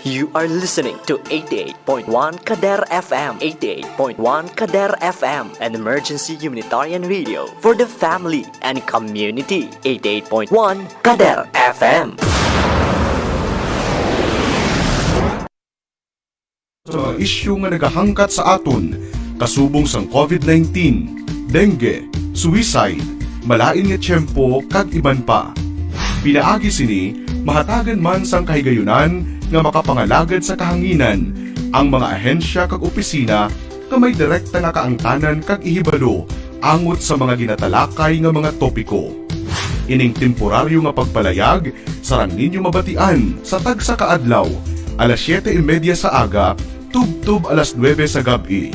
You are listening to 88.1 Kader FM, 88.1 Kader FM, an emergency humanitarian radio for the family and community. 88.1 Kader FM. Sa isyu nga nagahangkat sa aton, kasubong sang COVID-19, dengue, suicide, malain nga tiyempo kag iban pa. Pinaagi sini, mahatagan man sang kahigayunan nga makapangalagad sa kahanginan ang mga ahensya kag opisina nga may direkta nga kaangtanan kag ihibalo angot sa mga ginatalakay nga mga topiko. Ining temporaryo nga pagpalayag sarang ninyo mabatian sa tagsa kaadlaw, alas 7:30 sa aga, tub-tub alas 9 sa gabi.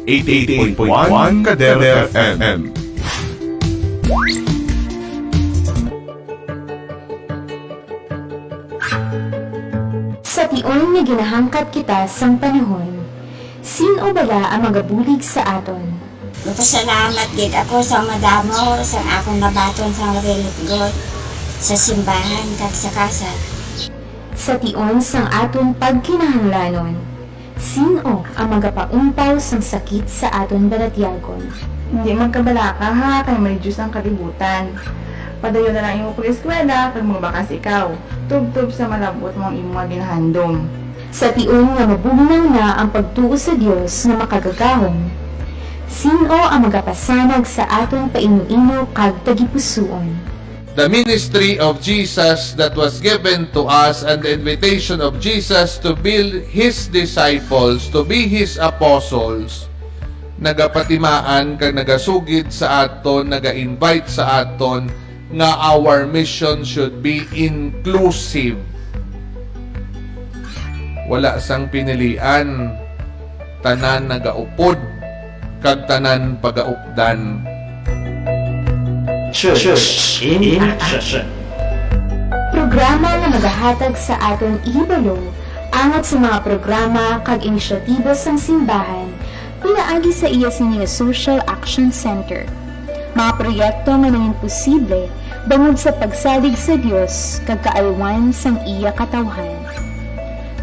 88.1 Kader FM. Sa tion nga ginahangkat kita sang panahon, sino bala ang magabulig sa aton? Magpasalamat gid ako sa madamo sa akong nabaton sa relief God sa simbahan kag sa CASAC. Sa tion sang aton pagkinahanglanon, sino ang magapaumpaw sang sakit sa aton balatyagon? Hindi magkabalaka ha, kay may Diyos ang kalibutan. Padayon na lang imo pag-eskwela, kag magbaka ikaw. Tub-tub sa malabot mong imo nga ginahandom. Sa tion nga mabugnaw na ang pagtuo sa Dios nga makagagahom, sino ang magapasanag sa atong painu-ino kag tagipusoon? The ministry of Jesus that was given to us and the invitation of Jesus to build His disciples, to be His apostles, nagapatimaan kag nagasugid sa aton, naga-invite sa aton nga our mission should be inclusive. Wala sang pinilian, tanan nagaupod kag tanan pagaupdan. Church in action. Programa nga magahatag sa aton ihibalo angat sa mga programa kag inisyatibo sang simbahan pinaagi sa iya sini Social Action Center. Mga proyekto nga nangin posible bangod sa pagsalig sa Dios kag kaaywan sang iya katawhan.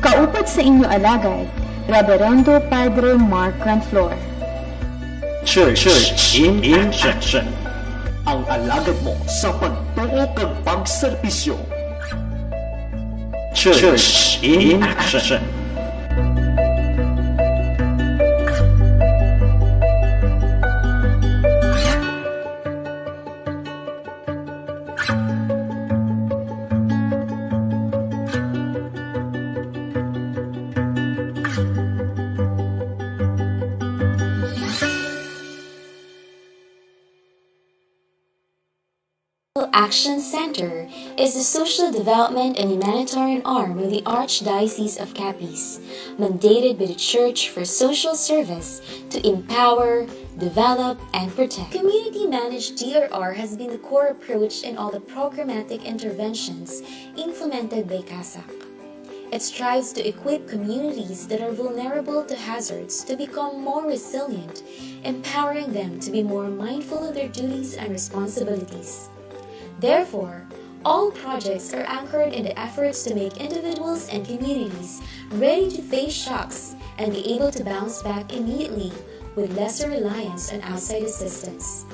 Kaupat sa inyo alagad, Reverendo Padre Mark Ranflor. Church in action. Ang alagad mo sa pagtuo kag pagserbisyo. Church in action. Action Center is the social development and humanitarian arm of the Archdiocese of CAPIZ, mandated by the Church for social service to empower, develop, and protect. Community-managed DRR has been the core approach in all the programmatic interventions implemented by CASAC. It strives to equip communities that are vulnerable to hazards to become more resilient, empowering them to be more mindful of their duties and responsibilities. Therefore, all projects are anchored in the efforts to make individuals and communities ready to face shocks and be able to bounce back immediately with lesser reliance on outside assistance.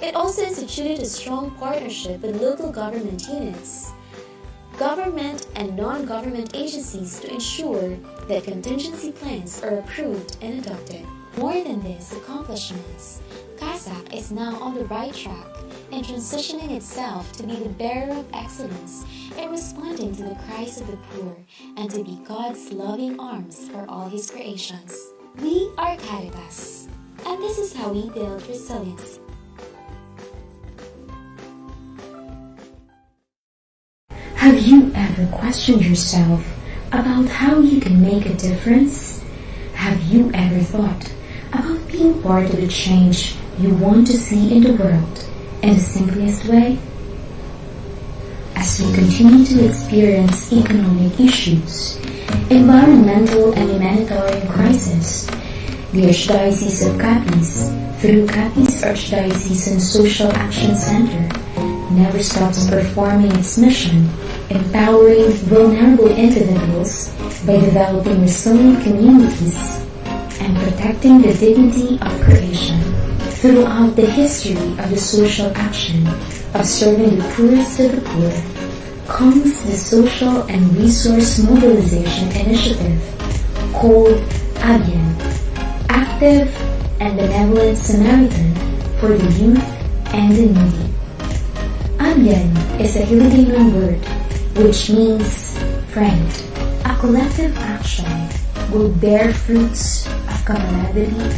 It also instituted a strong partnership with local government units, government and non-government agencies to ensure that contingency plans are approved and adopted. More than these accomplishments, CASAC is now on the right track in transitioning itself to be the bearer of excellence in responding to the cries of the poor and to be God's loving arms for all His creations. We are CAPIZ, and this is how we build resilience. Have you ever questioned yourself about how you can make a difference? Have you ever thought about being part of the change you want to see in the world in the simplest way? As we continue to experience economic issues, environmental and humanitarian crisis, the Archdiocese of CAPIZ, through CAPIZ Archdiocesan Social Action Center, never stops performing its mission, empowering vulnerable individuals by developing resilient communities and protecting the dignity of creation. Throughout the history of the social action of serving the poorest of the poor comes the Social and Resource Mobilization Initiative called ABIEN, Active and Benevolent Samaritan for the Youth and the Needy. ABIEN is a Filipino word which means friend. A collective action will bear fruits of camaraderie,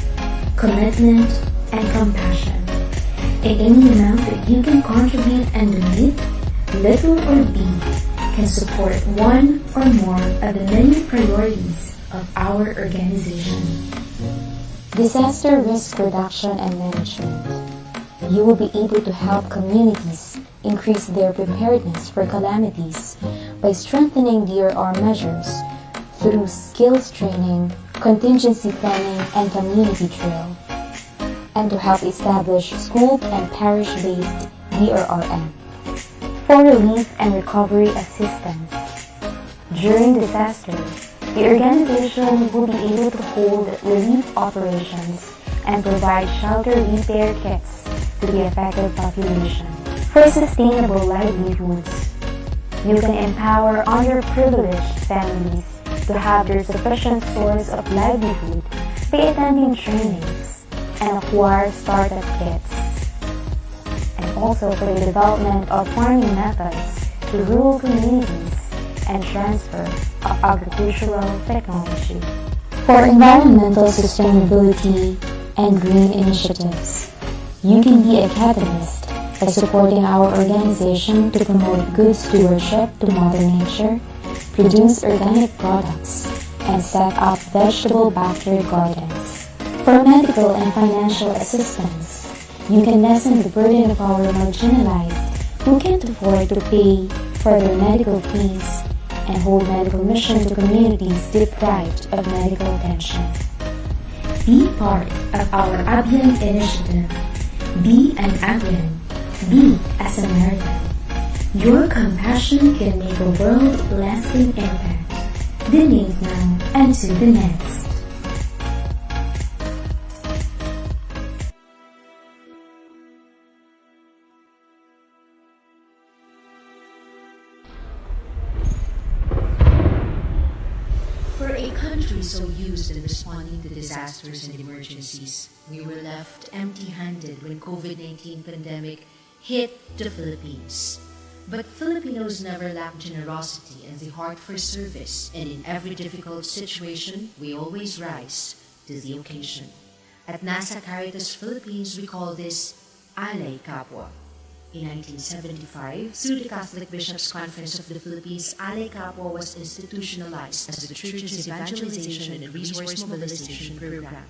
commitment, and compassion. In any amount that you can contribute and donate, little or big, can support one or more of the many priorities of our organization. Disaster risk reduction and management. You will be able to help communities increase their preparedness for calamities by strengthening DRR measures through skills training, contingency planning, and community drill, and to help establish school and parish-based DRRM for relief and recovery assistance. During disaster, the organization will be able to hold relief operations and provide shelter repair kits to the affected population. For sustainable livelihoods, you can empower underprivileged families to have their sufficient source of livelihood by attending trainings and acquire startup kits. And also for the development of farming methods to rural communities and transfer of agricultural technology. For environmental sustainability and green initiatives, you can be a catalyst by supporting our organization to promote good stewardship to Mother Nature, produce organic products, and set up vegetable backyard gardens. For medical and financial assistance, you can lessen the burden of our marginalized who can't afford to pay for their medical fees and hold medical mission to communities deprived of medical attention. Be part of our ABIEN initiative. Be an ABIEN. Be a Samaritan. Your compassion can make a world-lasting impact. Donate now and to the next. For a country so used in responding to disasters and emergencies, we were left empty-handed when COVID-19 pandemic hit the Philippines. But Filipinos never lack generosity and the heart for service, and in every difficult situation, we always rise to the occasion. At NASA Caritas Philippines, we call this Alay Kapwa. In 1975, through the Catholic Bishops' Conference of the Philippines, Alay Kapwa was institutionalized as the Church's evangelization and resource mobilization program.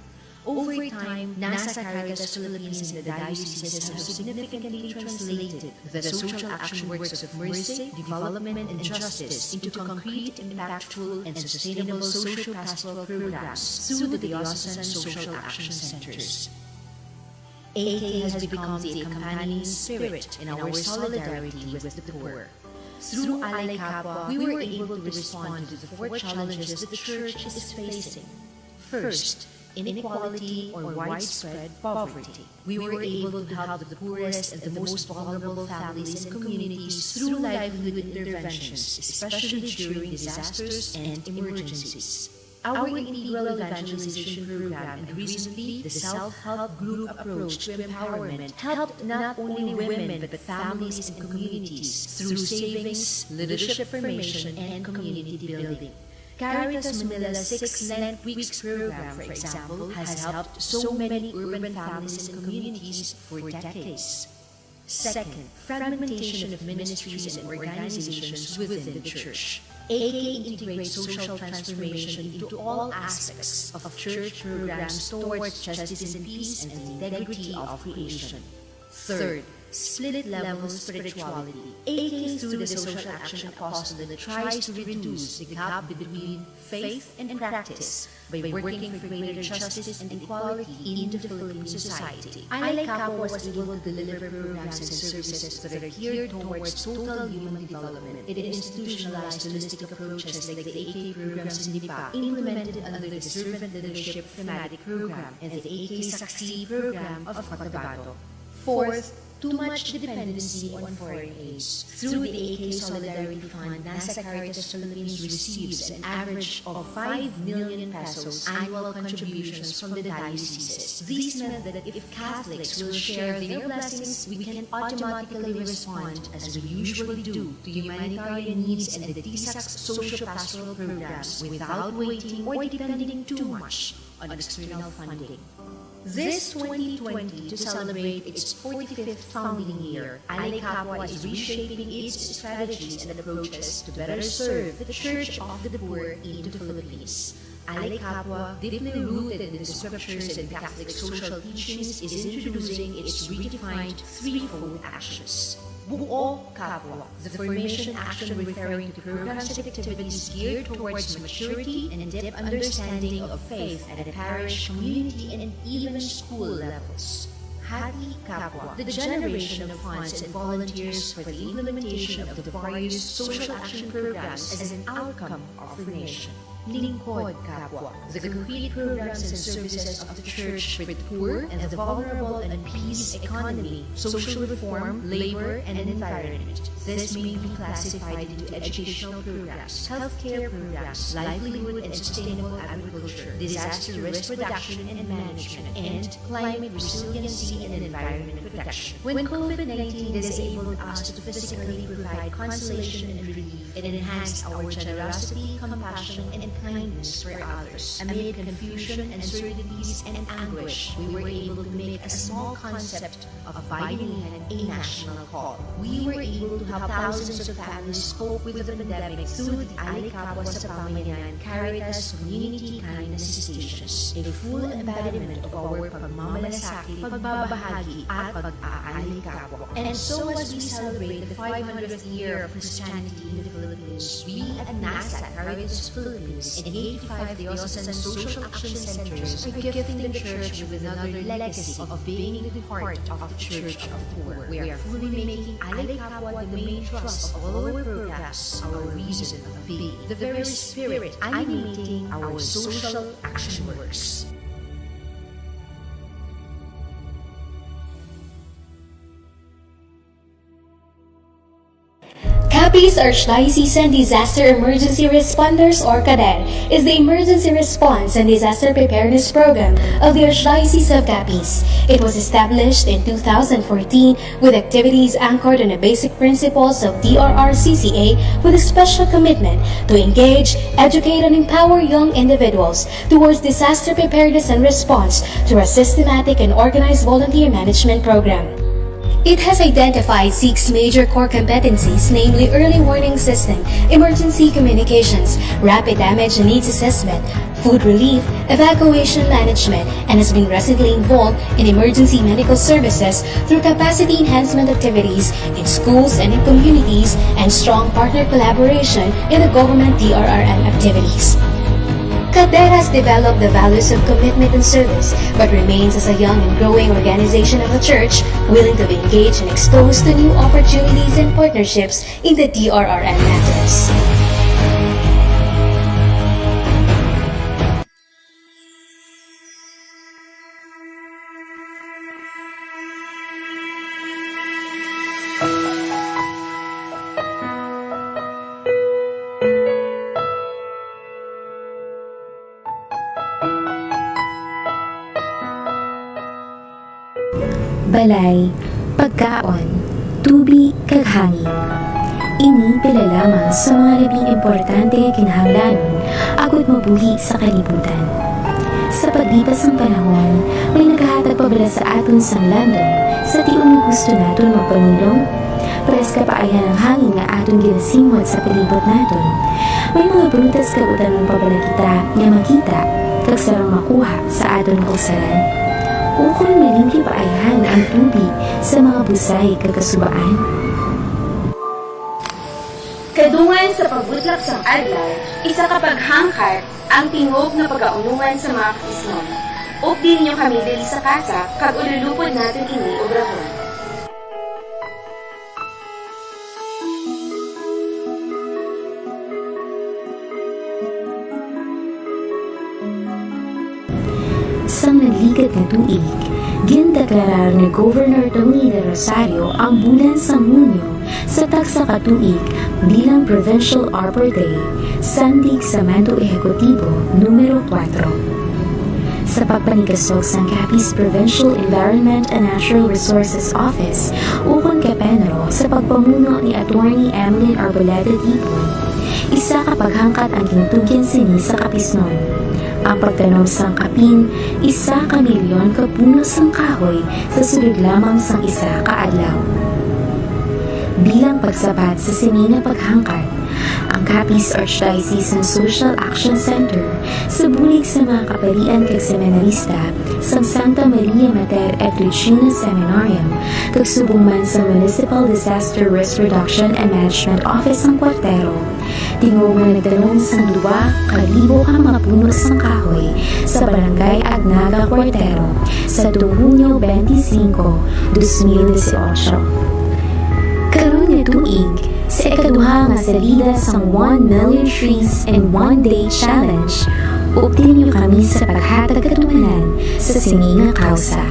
Over time, NASA Caritas Philippines and the dioceses have significantly translated the social action works of mercy, development, and justice into concrete, impactful, and sustainable social pastoral programs through the diocesan social action centers. AK has become the accompanying spirit in our solidarity with the poor. Through Alay Kapwa, we were able to respond to the four challenges the Church is facing. First, inequality or widespread poverty. We were able to help the poorest and the most vulnerable families and communities through livelihood interventions, especially during disasters and emergencies. Our integral evangelization program and recently the self-help group approach to empowerment helped not only women but families and communities through savings, leadership formation, and community building. Caritas Manila's 6 Lent Weeks program, for example, has helped so many urban families and communities for decades. Second, fragmentation of ministries and organizations within the Church. AK integrates social transformation into all aspects of Church programs towards justice and peace and the integrity of creation. Third, split-level spirituality. AK through the social action apostolate tries to reduce the gap between faith and practice by working for greater justice and equality in the Philippine society. ILA Kapwa was able to deliver programs and services that are geared towards total human development. It institutionalized holistic approaches like the AK programs in Lipa, implemented under the Servant Leadership Thematic Program and the AK Saksi program of Cotabato. Fourth, too much dependency on foreign aid. Through the AK Solidarity Fund, NASA Caritas Philippines receives an average of 5 million pesos annual contributions from the dioceses. This meant that if Catholics will share their blessings, we can automatically respond, as we usually do, to humanitarian needs and the CASAC socio-pastoral programs without waiting or depending too much on external funding. This 2020, to celebrate its 45th founding year, ILA Kapwa is reshaping its strategies and approaches to better serve the Church of the Poor in the Philippines. ILA Kapwa, deeply rooted in the scriptures and Catholic social teachings, is introducing its redefined threefold actions. Buo Kapwa, the formation action referring to programs and activities geared towards maturity and deep understanding of faith at a parish, community, and even school levels. Hati Kapwa, the generation of funds and volunteers for the implementation of the various social action programs as an outcome of formation. Lingkod Kapwa, the concrete programs and services of the Church for the poor and the vulnerable and peace economy, social reform, labor, and environment. This may be classified into educational programs, healthcare programs, livelihood and sustainable agriculture, disaster risk reduction and management, and climate resiliency and environment protection. When COVID-19 disabled us to physically provide consolation and relief, it enhanced our generosity, compassion, and kindness for others. Amid confusion, uncertainties, and anguish, we were able to make a small concept of Bayanihan a national call. We were able to help thousands of families cope with the pandemic through the ILA Kapwa sa Pamayanan Caritas Community Kindness Stations, a full embodiment of our pagmamalasakit, pagbabahagi, at pag-aalay kapwa. And so as we celebrate the 500th year of Christianity in the Philippines, we at NASA Caritas Philippines and 85 diocesan social action centers are gifting the Church with another legacy of being the heart of the Church of the Poor. We are fully making ILA Kapwa the main thrust of all our programs, our reason of being, the very spirit animating our social action works. CAPIZ Archdiocesan Disaster Emergency Responders or CADER is the emergency response and disaster preparedness program of the Archdiocese of Capiz. It was established in 2014 with activities anchored on the basic principles of DRRCCA with a special commitment to engage, educate, and empower young individuals towards disaster preparedness and response through a systematic and organized volunteer management program. It has identified 6 major core competencies, namely early warning system, emergency communications, rapid damage and needs assessment, food relief, evacuation management, and has been recently involved in emergency medical services through capacity enhancement activities in schools and in communities and strong partner collaboration in the government DRRM activities. CADER has developed the values of commitment and service, but remains as a young and growing organization of the Church, willing to be engaged and exposed to new opportunities and partnerships in the DRRM matters. Balay, pagkaon, tubig, kag hangin. Ini pila lamang sa mga labing importante nga kinahanglanon agud mabuhi sa kalibutan. Sa paglipas ng panahon, may naghahatag pa bala sa aton sang landon sa tiun gusto naton magpanulong. Preska paayan ang hangin nga aton ginasimod sa palibot naton. May mga brutas kag utanong pa bala kita nga makita kag sarang makuha sa aton kausalan. ukol malingkipaayan ang tubig sa mga busay kagkasubaan. Kadungan sa pagbutlak sang adlaw, isa ka paghangkat ang tingog na pagaunungan sa mga kapisnon. Ug din niyo kami dili sa CASAC kag ululupod natin ini og rahon. Sa naligat na tuig, gindeklarar ni Governor Tony de Rosario ang bulan sa Hunyo sa tagsa katuig bilang Provincial Arbor Day, sandig sa Mando Ehekutibo numero 4. Sa pagpanigasog sa CAPIZ Provincial Environment and Natural Resources Office, ukon Kepenro sa pagpamuno ni Attorney Emeline Arboleda Tipon, isa ka paghangkat ang gintugyan sini sa kapisnon. Ang pagtanom sang kapin, 1 milyon ka puno sang kahoy sa sulod lamang sang isa ka adlaw. Bilang pagsabat sa sinina paghangkat, ang CAPIZ Archdiocesan Social Action Center sa bulig sa mga kaparian kag seminarista sa Santa Maria Mater et Regina Seminarium kag subong man sa Municipal Disaster Risk Reduction and Management Office ang kwartero. Tingog nga nagtanong sa 2,000 ka mga puno sang kahoy sa Barangay Agnaga Kwartero sa Hunyo 25, 2018. Karon nga tuig, sa ikaduha nga salida sang 1 Million Trees in 1 Day Challenge, uptin niyo kami sa paghatag katumanan sa sininga kausa.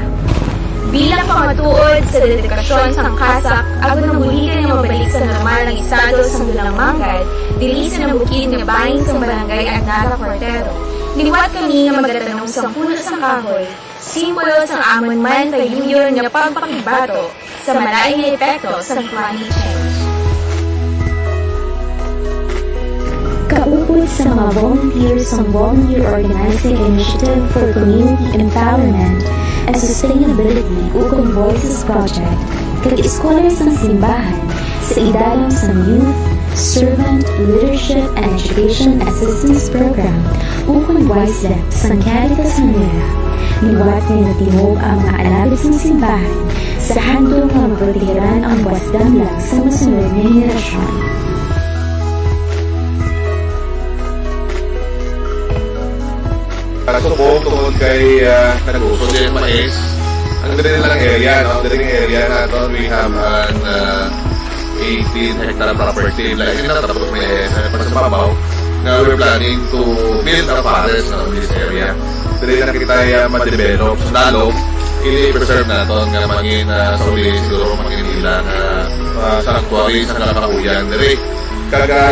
Bilang pamatuod sa dedikasyon sang CASAC, agon ang buligan nga mabalik sa normal ng estado sang dulang manggad, dili sa nabukid nga bahin sang Barangay Agnaga Kwartero. Liwat kami nga magatanong sang puno sang kahoy, simbolo sang amon man kayuyon nga pagpakibato sa malaing nga epekto sa climate change. Kaupod sa mga volunteers ng Volunteer Organizing Initiative for Community Empowerment and Sustainability ukon Voices Project kag scholars ng simbahan sa idalom sa Youth, Servant, Leadership and Education Assistance Program ukon WISEP sa Caritas Manila. Liwat nga natimog ang mga alabis ng simbahan sa handong nga maprotehiran ang wasdamlag sa masunod na henerasyon. Subong tungkol kay nag-uso din mais. Ang dali lang area, no? Ang daling area natin, we have an 18 hectare property. Like, yun na tapos may pagsababaw na we're planning to build a forest in this area. Dali na kita ma-develop. So, lalo, i-preserve natin nga maging sa uli siguro maging ilang sanctuary sa kalakahuyan. Dali,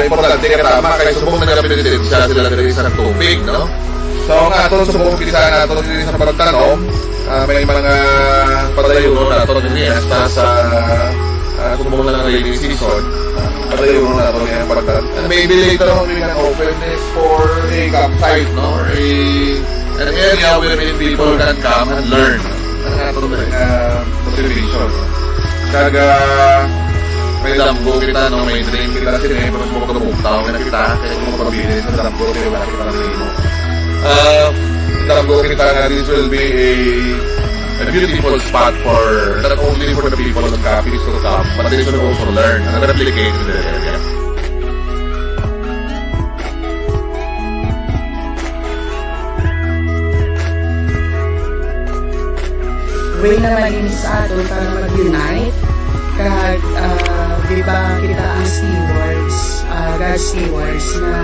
importante ka tama, kaya subong nagkapitensya sila dali sa tubig, no? So nga ito, subong pilisan natin din sa pagtanong, may mga padayon natin din sa subong lang ng rainy season, padayon natin yung pagtanong. And maybe later on we can open this for a campsite, no? Or an area where people can come and learn. Ano nga ito motivation. Kaga may damgo kita, no? May drink kita sila, pero subong ka buktaw na kita, kaya subong ka pabilis sa damgo, kaya wala kita ng limo. Damgo kita nga, this will be a beautiful spot for not only for the people of CAPIZ to come, but they should also learn and replicate in the area. Way na malinis sa ato para mag-unite kahit di ba kita ang stewards, God stewards na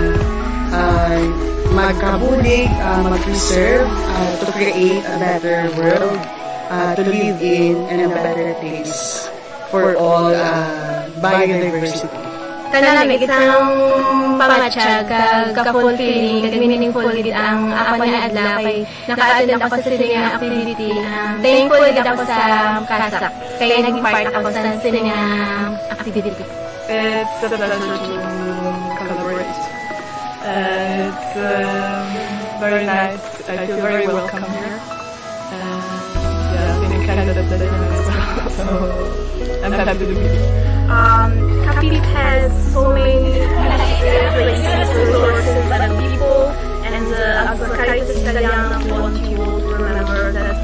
magkabulig, mag-preserve, to create a better world to live in and a better place for all biodiversity. Tanan may isang pangatsyag, ka-fulfilling, kag-meaningful gid ang ako na adlaw kay naka-attend ako sa sininga activity. Thankful gid ako sa CASAC kaya naging part ako sa sininga activity. It's a pleasure to collaborate. It's very nice. I feel very welcome here. Yeah, I've been in Canada today as well, so I'm happy to be here. CAPIZ has so many places, resources, and people, and as a Caritas Italiana, I want you all to remember that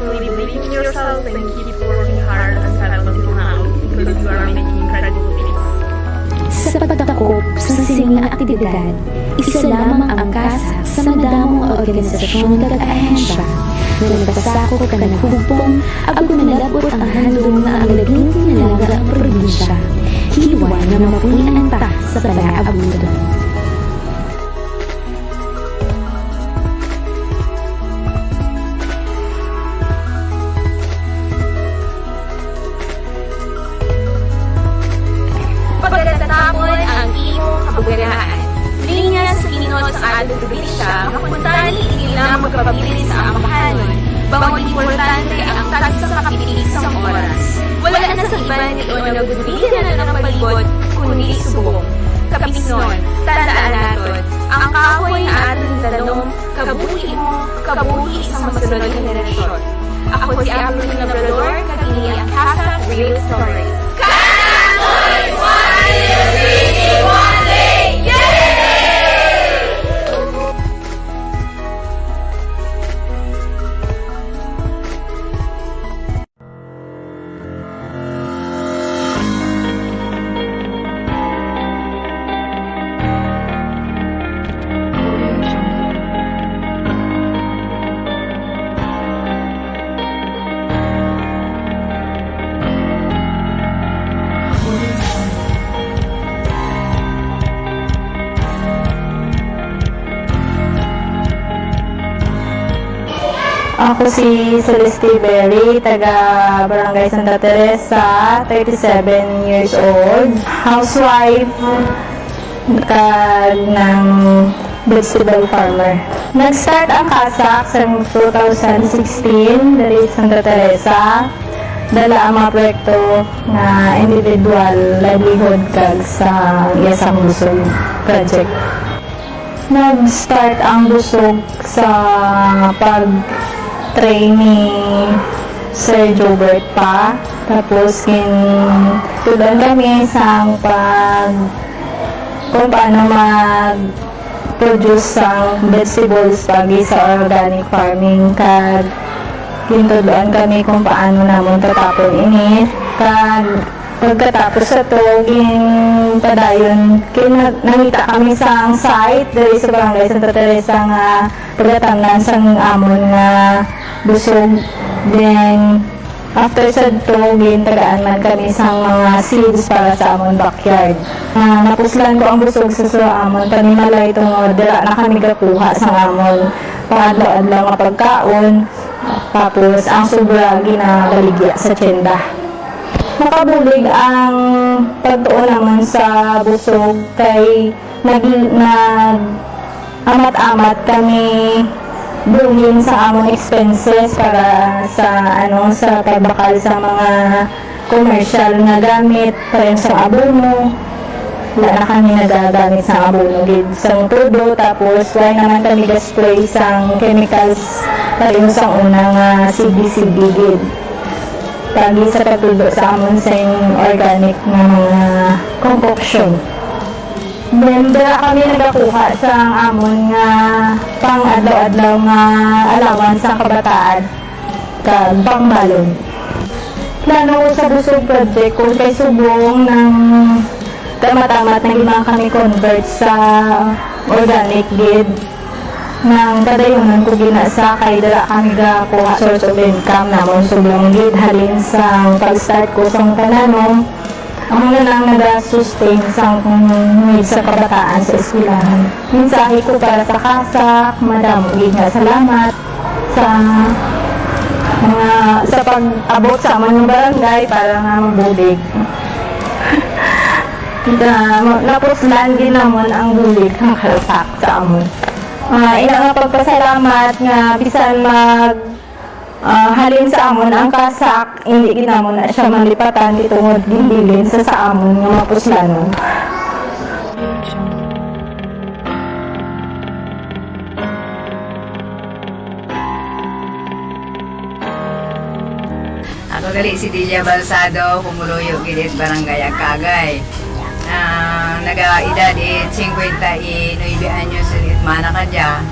actually believe in yourself and keep working hard until now because you are making incredible things. Sa pagtakop sa sining aktibidad, isa lamang ang CASAC sa madamong organisasyon at ahensya na nagpasakop ka ng hugpong ag nalabot ang handong na ang labing tinalaga ang probinsya, hiwa na mapulian pa sa palaabuto. Pagkatapon ang iyong kabugalahan, linya sa kinot sa adong probinsya, makuntani ilang magpabilis sa amahanon, bawang importante ang tagsa sa CAPIZ sa oras. Wala na sa iba ni o nagbibigan na ng palibot, kundi subong. CAPIZ nun, tandaan natin, ang kahoy na ating tanong, kabuhi mo, kabuhi sa masunod na henerasyon. Ako si Abdul Labrador, kagini ang CASAC Real Stories. Ako si Celeste Berry, taga Barangay Santa Teresa, 37 years old. Housewife ng vegetable farmer. Nag-start ang CASAC sa 2016 dari Santa Teresa. Dala ang mga proyekto na individual livelihood kag sa Isang Busog project. Nag-start ang busog sa pag-train ni Sir Jobert pa. Tapos tudan kami sa kung paano mag-produce ang vegetables pagi sa organic farming. Kag tudan kami kung paano namon tatapon ini. Kag pagkatapos sa to, padayon, nangita kami sa site dari sa Barangay Santa Teresa nga pagkatamnan sa amon nga busog. Then, after sa to, tagaan man kami sa mga seeds para sa amon backyard. Napuslan ko ang busog sa amon, panimalay itong dira na kami kakuha sa amon pangadlaw-adlaw nga pagkaon. Tapos, ang sobra ginabaligya sa tiyenda. Makabulig ang pagtuon naman sa busog kay amat-amat kami buhin sa among expenses para sa pagbakal sa mga commercial na gamit para sa abono. Wala na kami nagagamit sa abono gid sang tudo, tapos wala naman kami spray sang chemicals para yung sa unang CBCB gid. Pagi sa pagtudo sa amon sa organic na mga concoction. Then, kami nagakuha sa amon nga pang-adlaw-adlaw nga alawan sa kabataan kag pangbalon. Plano ko sa busog project kung kay subong ng tama-tamat na limang kami convert sa organic gid. Nang kadayunan ko ginasa kay dala kami ga kuha source of income namon subong gid halin sa pag-start ko sa kananom. Ako na lang nag-sustain sa needs sa kabataan sa eskwelahan. Mensahe ko para sa CASAC, madamo gid nga salamat sa pag-abot sa among barangay para nga mabulig. Napuslan din naman ang bulig ng CASAC sa amon. Ina nga pagpasalamat nga bisan halin sa amon ang CASAC, hindi ginamon na siya malipatan ditungod gindilin sa amon nga mapuslanon. Ako gali si Delia Balsado, pumuluyo gilis Barangay Akagay. Nag-edad 59 anyos ulit mana ka dya.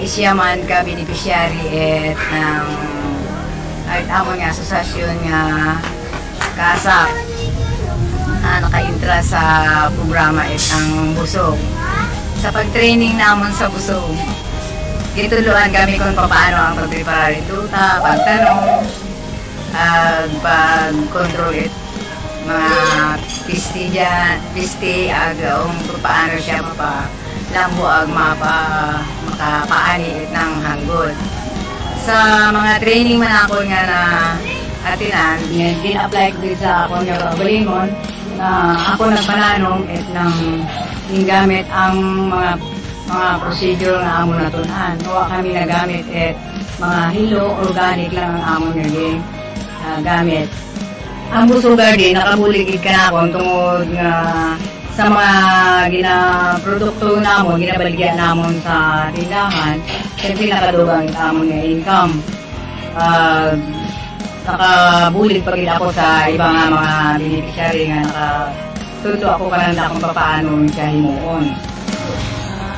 isyaman ka beneficiary at ng amon nga asosasyon nga CASAC na naka-intra sa programa ang busog. Sa pag-training namon sa busog, gituluan kami kung paano ang pag-prepare tuta, pagtanong, pag-control mga pisti kung paano siya mapalambo ag makapaani ng hanggol. Sa mga training man ako nga na atinan, gina-apply ko din sa ako nga balingon na ako nagpananong at nang gamit ang mga procedure na amon natunan. Huwa kami nagamit at mga hilo, organic lang ang amon nga gamit. Ang busog garden, nakabuligid ka na ako tungod nga sa mga ginaprodukto namon, ginabaligyan namon sa tindahan, siyempre nakadugang amon nga income. Nakabulig pa rin ako sa ibang mga beneficiary nga nakatuto ako kananda kung paano siya himuon.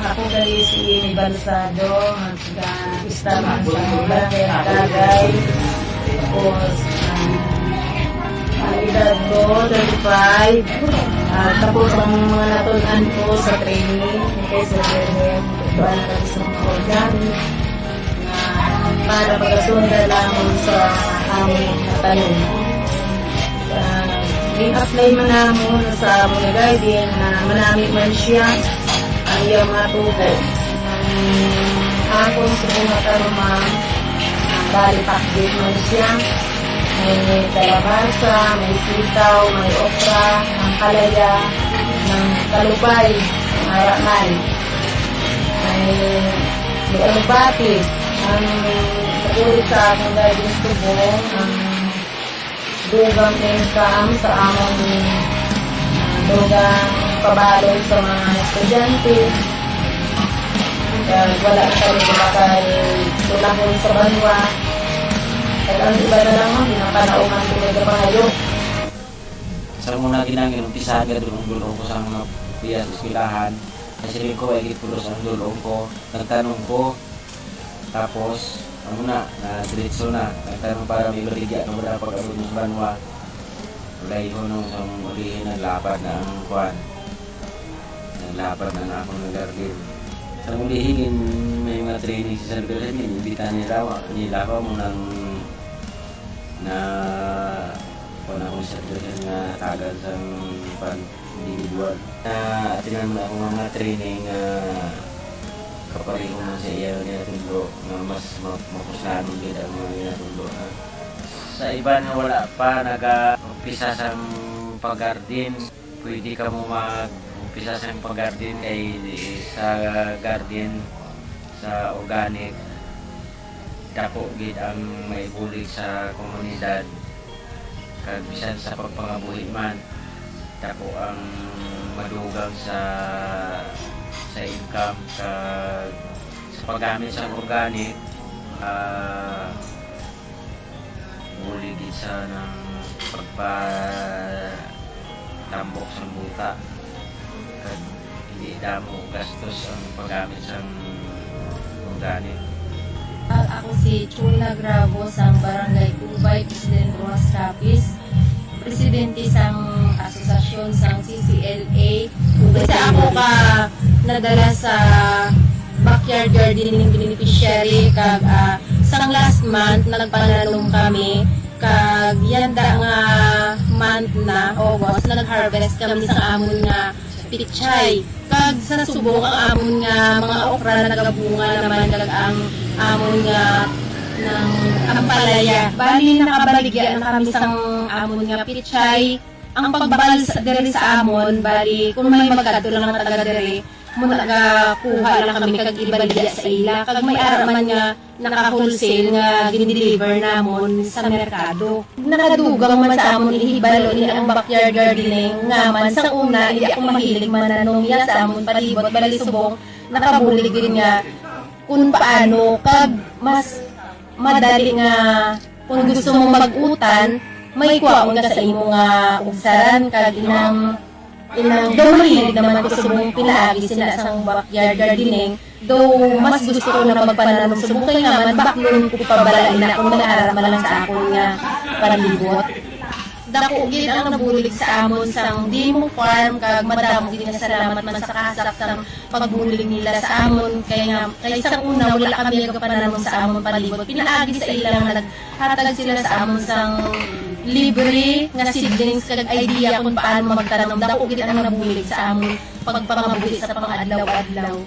Ako gali si Balsado, nag-istaman sa barangay Nagagay. Tapos, ang edad ko, 35. Tapos ang mga natunan ko sa training, kay Sir Bernard, iba na kami sa mga organic na para pagkasunda lamang sa aming natanong. I-apply man namin sa mga guardian na manami man siya ang iyong matubo. Akong sa mga tarumang balipak din man siya. May kalabasa, may sitaw, may okra, ang kalaya, ng kalubay, ng araman. May alubati, ang nagulit sa aking guidance tubo, ang dugang income sa among dugang pabalon sa mga estudyante. Wala na kami kumakay tulahon sa banwa. At ang iba na lang, pinapanauman tuloy ka pangayok. Sa muna ginangin, umpisahan ka doon ang dulong ko sa mga piyas iskilahan. Kasi ko ay gitulos ang dulong ko. Nagtanong ko, tapos ano na diretso na. Nagtanong para may baligya na mula pag-abot ng banwa. Ulay ko nung ulihin naglapad na ang kuwan. Naglapad na ako ng garden. Sa ulihin, may mga training sa Salvador, inimbita nila mo ng na kung akong Salvador nga tagal sa pan-individual. Atinan mo na akong mga training kapareho man sa iya ginatundo na mas makusanon din ang mga ginatundo. Sa iba na wala pa nag-umpisa sa pag-garden, pwede ka mo mag-umpisa sa pag-garden kay sa garden sa organic dako gid ang may bulig sa komunidad kag bisan sa pagpangabuhi man dako ang madugang sa income kag sa paggamit sa organic bulig gid sa ng pagpatambok sa buta kag hindi damo gastos ang paggamit sa organic. Ako si Churh sa Barangay Ubay, President Ruas CAPIZ, Presidente sa Asosasyon sa CCLA. Kasi ako ka nadala sa backyard gardening beneficiary kag sang last month nagpananom kami kag yanda nga month na August nag-harvest kami sa amon nga pichay. Kag sa subong ang amon nga mga okra na nagabunga naman kag ang amon nga ng ampalaya. Bali nakabaligya na kami sang amon nga pichay. Ang pagbal diri sa amon, bali kung may magkadto lang nga taga diri, mo nagakuha lang kami kag ibaligya sa ila. Kag may araman nga naka-wholesale nga gin-deliver namon sa merkado. Nakadugang man sa amon ihibalo ni ang backyard gardening nga man sa una hindi ako mahilig mananong ya sa amon palibot bali subong nakabulig din nga kung paano kag mas madali nga kung gusto mo mag-utan may kuwaon ka sa imo nga ugsaran kag inang Though mahilig naman ako sa buong pinaagi sila sa backyard gardening, though mas gusto ko na magpananom sa bukay nga man, baklon ko pabalain na kung nag-aaral man lang sa akong nga palibot. Dako gid ang nabulig sa amon sang Dimo Farm kag madamo gid nga salamat man sa CASAC sang pagbulig nila sa amon kay sa una wala kami gapananom sa amon palibot. Pinaagi sa ilang naghatag sila sa amon sang libre nga seedlings kag idea kung paano magtanom. Dako gid ang nabulig sa amon pagpangabuhi sa pang-adlaw-adlaw.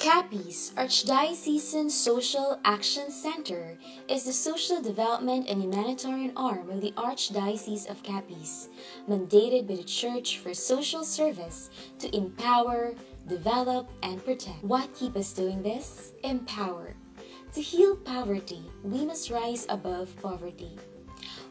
CAPIZ, Archdiocesan Social Action Center, is the social development and humanitarian arm of the Archdiocese of CAPIZ, mandated by the Church for social service to empower, develop, and protect. What keeps us doing this? Empower. To heal poverty, we must rise above poverty.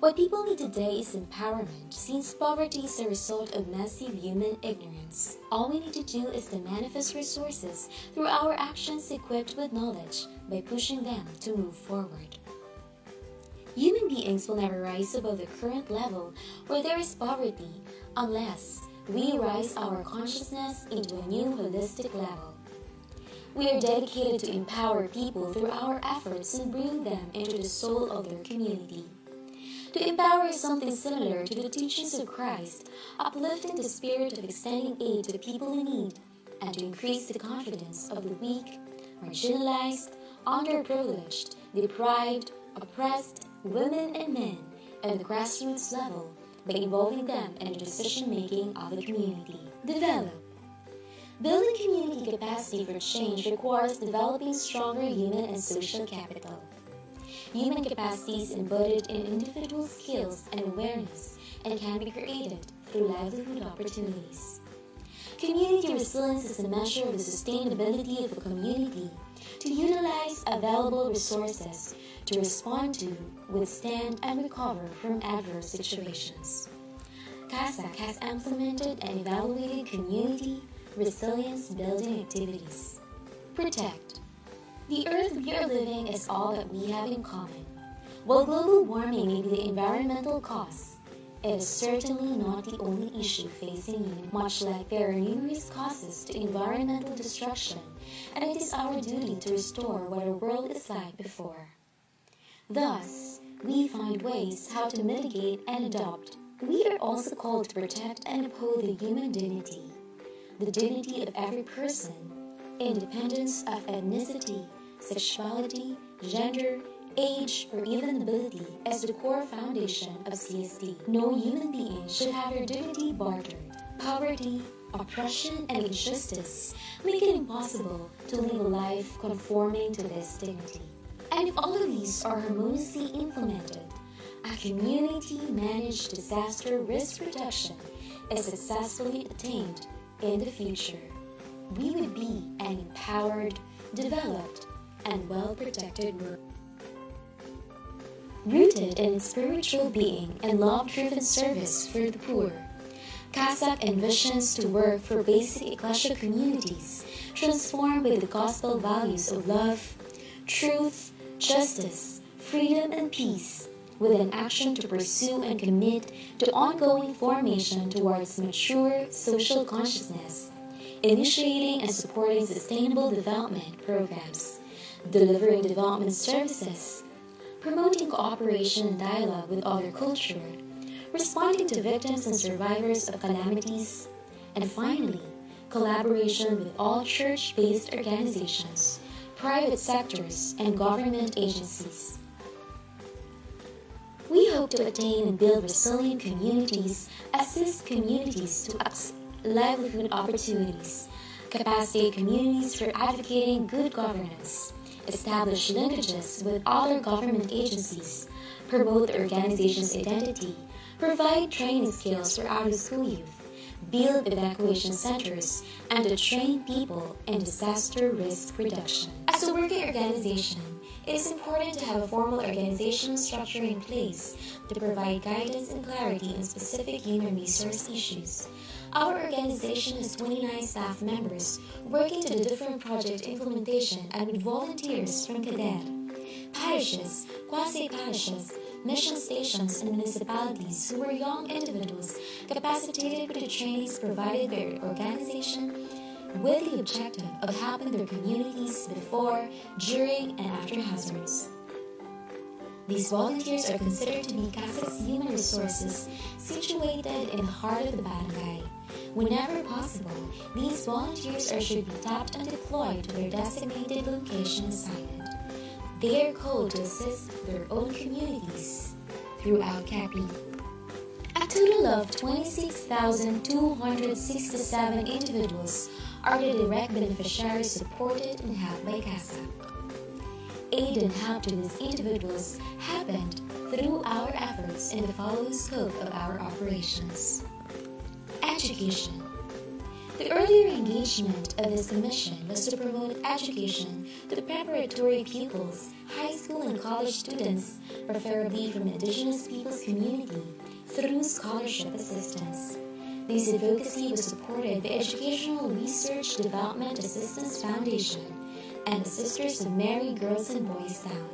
What people need today is empowerment, since poverty is a result of massive human ignorance. All we need to do is to manifest resources through our actions equipped with knowledge by pushing them to move forward. Human beings will never rise above the current level where there is poverty unless we rise our consciousness into a new holistic level. We are dedicated to empower people through our efforts in bringing them into the soul of their community. To empower is something similar to the teachings of Christ, uplifting the spirit of extending aid to people in need, and to increase the confidence of the weak, marginalized, underprivileged, deprived, oppressed, women and men at the grassroots level by involving them in the decision-making of the community. Develop. Building community capacity for change requires developing stronger human and social capital. Human capacity is embodied in individual skills and awareness and can be created through livelihood opportunities. Community resilience is a measure of the sustainability of a community to utilize available resources to respond to, withstand, and recover from adverse situations. CASAC has implemented and evaluated community resilience building activities. Protect. The earth we are living is all that we have in common. While global warming may be the environmental cause, it is certainly not the only issue facing humanity. Much like there are numerous causes to environmental destruction, and it is our duty to restore what our world is like before. Thus, we find ways how to mitigate and adopt. We are also called to protect and uphold the human dignity, the dignity of every person, independence of ethnicity, sexuality, gender, age, or even ability as the core foundation of CSD. No human being should have their dignity bartered. Poverty, oppression, and injustice make it impossible to live a life conforming to this dignity. And if all of these are harmoniously implemented, a community-managed disaster risk reduction is successfully attained in the future. We would be an empowered, developed, and well-protected world. Rooted in spiritual being and love-driven service for the poor, CASAC envisions to work for basic ecclesial communities transformed by the gospel values of love, truth, justice, freedom, and peace, with an action to pursue and commit to ongoing formation towards mature social consciousness, initiating and supporting sustainable development programs, delivering development services, promoting cooperation and dialogue with other culture, responding to victims and survivors of calamities, and finally, collaboration with all church-based organizations, private sectors, and government agencies. We hope to attain and build resilient communities, assist communities to livelihood opportunities, capacitate communities for advocating good governance, establish linkages with other government agencies, promote the organization's identity, provide training skills for out-of-school youth, build evacuation centers, and to train people in disaster risk reduction. As a working organization, it is important to have a formal organizational structure in place to provide guidance and clarity on specific human resource issues. Our organization has 29 staff members working to the different project implementation and with volunteers from CADER, parishes, quasi-parishes, mission stations, and municipalities who are young individuals capacitated with the trainings provided by our organization with the objective of helping their communities before, during, and after hazards. These volunteers are considered to be CASAC's human resources situated in the heart of the barangay. Whenever possible, these volunteers should be tapped and deployed to their designated location assignment. They are called to assist their own communities throughout CAPIZ. A total of 26,267 individuals are the direct beneficiaries supported and helped by CASAC. Aid and help to these individuals happened through our efforts in the following scope of our operations. Education. The earlier engagement of this commission was to promote education to the preparatory pupils, high school and college students, preferably from indigenous peoples community, through scholarship assistance. This advocacy was supported by Educational Research Development Assistance Foundation and the Sisters of Mary Girls and Boys Town.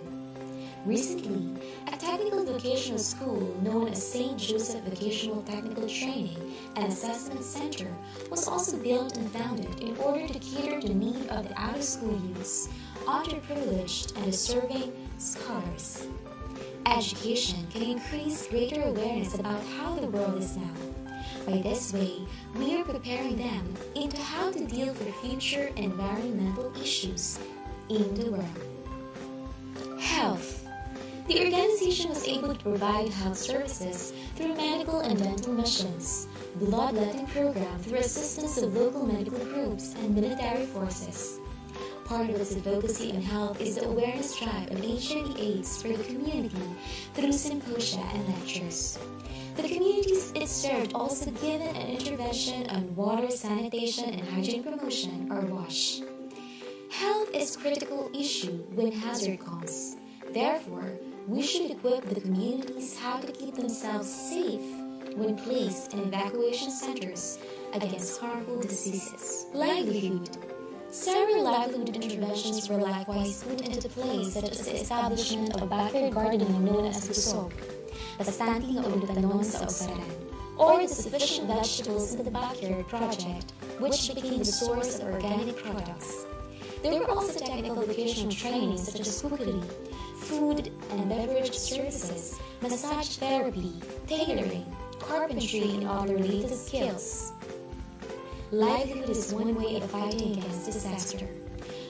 Recently, a technical vocational school known as St. Joseph Vocational Technical Training and Assessment Center was also built and founded in order to cater to the need of the out-of-school youths, underprivileged, and deserving scholars. Education can increase greater awareness about how the world is now. By this way, we are preparing them into how to deal with future environmental issues in the world. Health. The organization was able to provide health services through medical and dental missions, bloodletting program through assistance of local medical groups and military forces. Part of its advocacy on health is the awareness drive on HIV/AIDS for the community through symposia and lectures. The communities it served also given an intervention on water, sanitation, and hygiene promotion or WASH. Health is a critical issue when hazard comes. Therefore, we should equip the communities how to keep themselves safe when placed in evacuation centers against harmful diseases. Livelihood. Several livelihood interventions were likewise put into place, such as the establishment of backyard gardening known as Busog, the planting of lutanon sa Osaran, or the sufficient vegetables in the backyard project, which became the source of organic products. There were also technical vocational trainings such as cookery, food and beverage services, massage therapy, tailoring, carpentry, and other related skills. Livelihood is one way of fighting against disaster.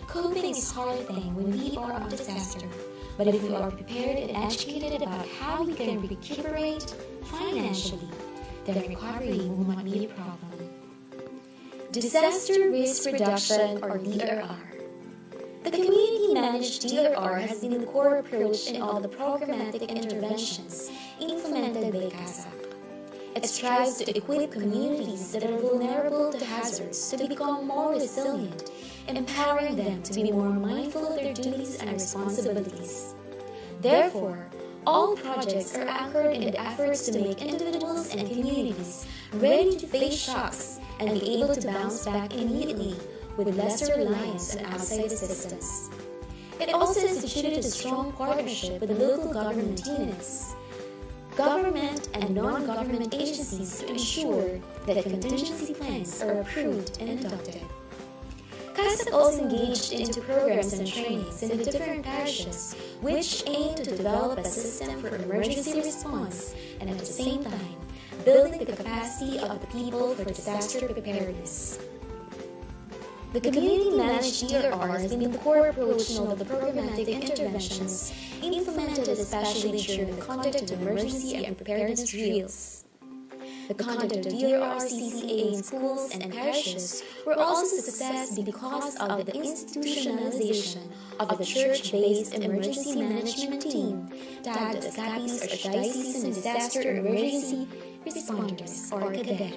Coping is a hard thing when we are on disaster, but if we are prepared and educated about how we can recuperate financially, then recovery will not be a problem. Disaster Risk Reduction or DRR. The community-managed DRR has been the core approach in all the programmatic interventions implemented by CASAC. It strives to equip communities that are vulnerable to hazards to become more resilient, empowering them to be more mindful of their duties and responsibilities. Therefore, all projects are anchored in the efforts to make individuals and communities ready to face shocks and be able to bounce back immediately with lesser reliance on outside assistance. It also instituted a strong partnership with the local government units, government and non-government agencies to ensure that contingency plans are approved and adopted. CASAC also engaged into programs and trainings in the different parishes, which aim to develop a system for emergency response and at the same time, building the capacity of the people for disaster preparedness. The community-managed DRR has been the core approach in all the programmatic interventions implemented especially during the conduct of emergency and preparedness drills. The conduct of DRRCCA in schools and parishes were also a success because of the institutionalization of a church-based emergency management team tagged as CAPIZ, Archdiocesan Disaster Emergency Responders, or CADER.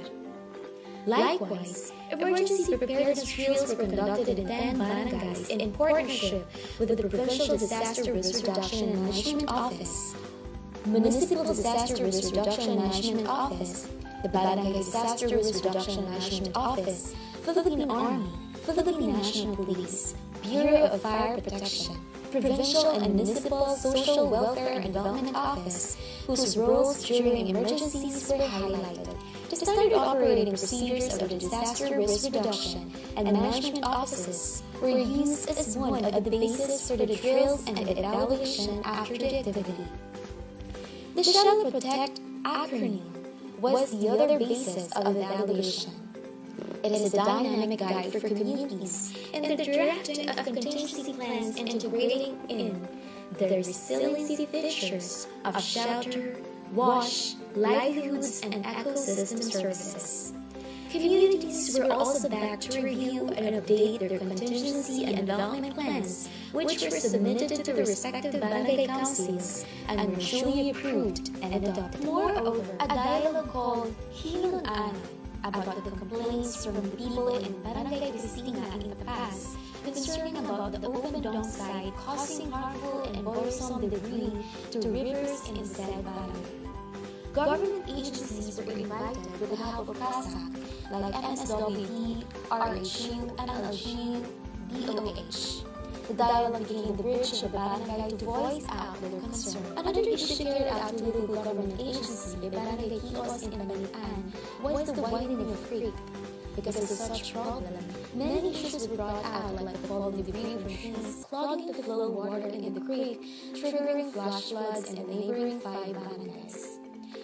Likewise, emergency preparedness drills were conducted in 10 barangays in partnership with the Provincial Disaster Risk Reduction and Management Office, Municipal Disaster Risk Reduction and Management Office, the Barangay Disaster Risk Reduction and Management Office, Philippine Army, Philippine National Police, Bureau of Fire Protection, Provincial and Municipal Social Welfare and Development Office, whose roles during emergencies were highlighted. The standard operating procedures of the Disaster Risk Reduction and Management Offices were used as one of the basis for the drills and the evaluation after the activity. The Shall Protect acronym was the other basis of evaluation. It is a dynamic guide for communities in the directing of contingency plans integrating in the resiliency features of shelter, wash, livelihoods, and ecosystem services. Communities were also backed to review and update their contingency and development plans, which were submitted to the respective barangay councils and were duly approved and adopted. Moreover, a dialogue called Hilong Ano about the complaints from the people in Barangay Cristina in the past concerning about the open dome site causing harmful and bothersome debris to rivers in said barangay. Government agencies were invited with the help of CASAC, like MSWD, RHU, NLGU, DOH. The dialogue became the bridge of the barangay to voice out their concern. Another issue carried out to local government agency, the barangay kiosk in Panian, was the widening of creek. Because of such problem, many issues were brought out, like the falling debris from trees clogging the flow of water in the creek, triggering flash floods in the neighboring 5 barangays.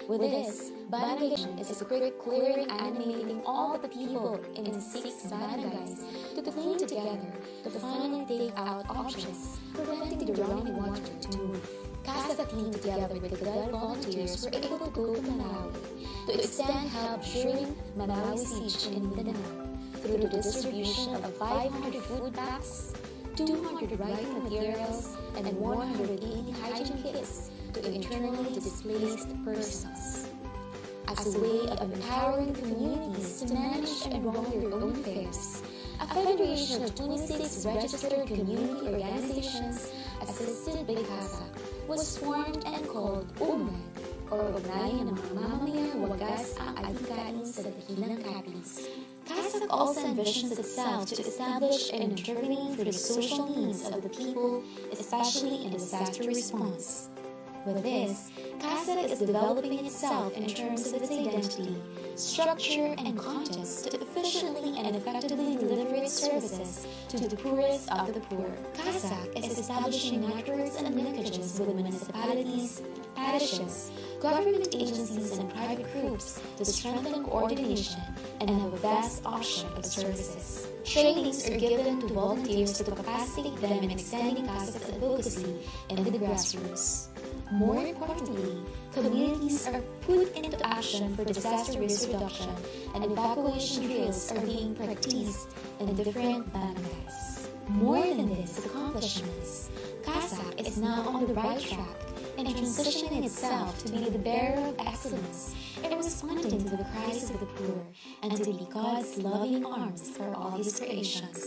With this, barangay is a quick clearing animating all the people in the 6 barangays to clean together to finally take out objects, preventing the running water to move. CASAC team together with the Cadre volunteers were able to go to Malawi to extend help during Malawi siege in Mindanao through the distribution of 500 food packs, 200 writing materials, and 180 hygiene kits to internally displaced persons. As a way of empowering communities to manage and run their own affairs, a federation of 26 registered community organizations assisted by CASAC was formed and called UMAD, or Ugnayan ng mga Mamamayang Wagas ang Adhikain sa Dakilang CAPIZ. CASAC also envisions itself to establish and intervene for the social needs of the people, especially in disaster response. With this, CASAC is developing itself in terms of its identity, structure, and context to efficiently and effectively deliver its services to the poorest of the poor. CASAC is establishing networks and linkages with municipalities, parishes, government agencies, and private groups to strengthen coordination and have a vast option of services. Trainings are given to volunteers to capacitate them in extending CASAC's advocacy in the grassroots. More importantly, communities are put into action for disaster risk reduction and evacuation drills are being practiced in different barangays. More than these accomplishments, CASAC is now on the right track and transitioning itself to be the bearer of excellence in responding to the cries of the poor and to be God's loving arms for all His creations.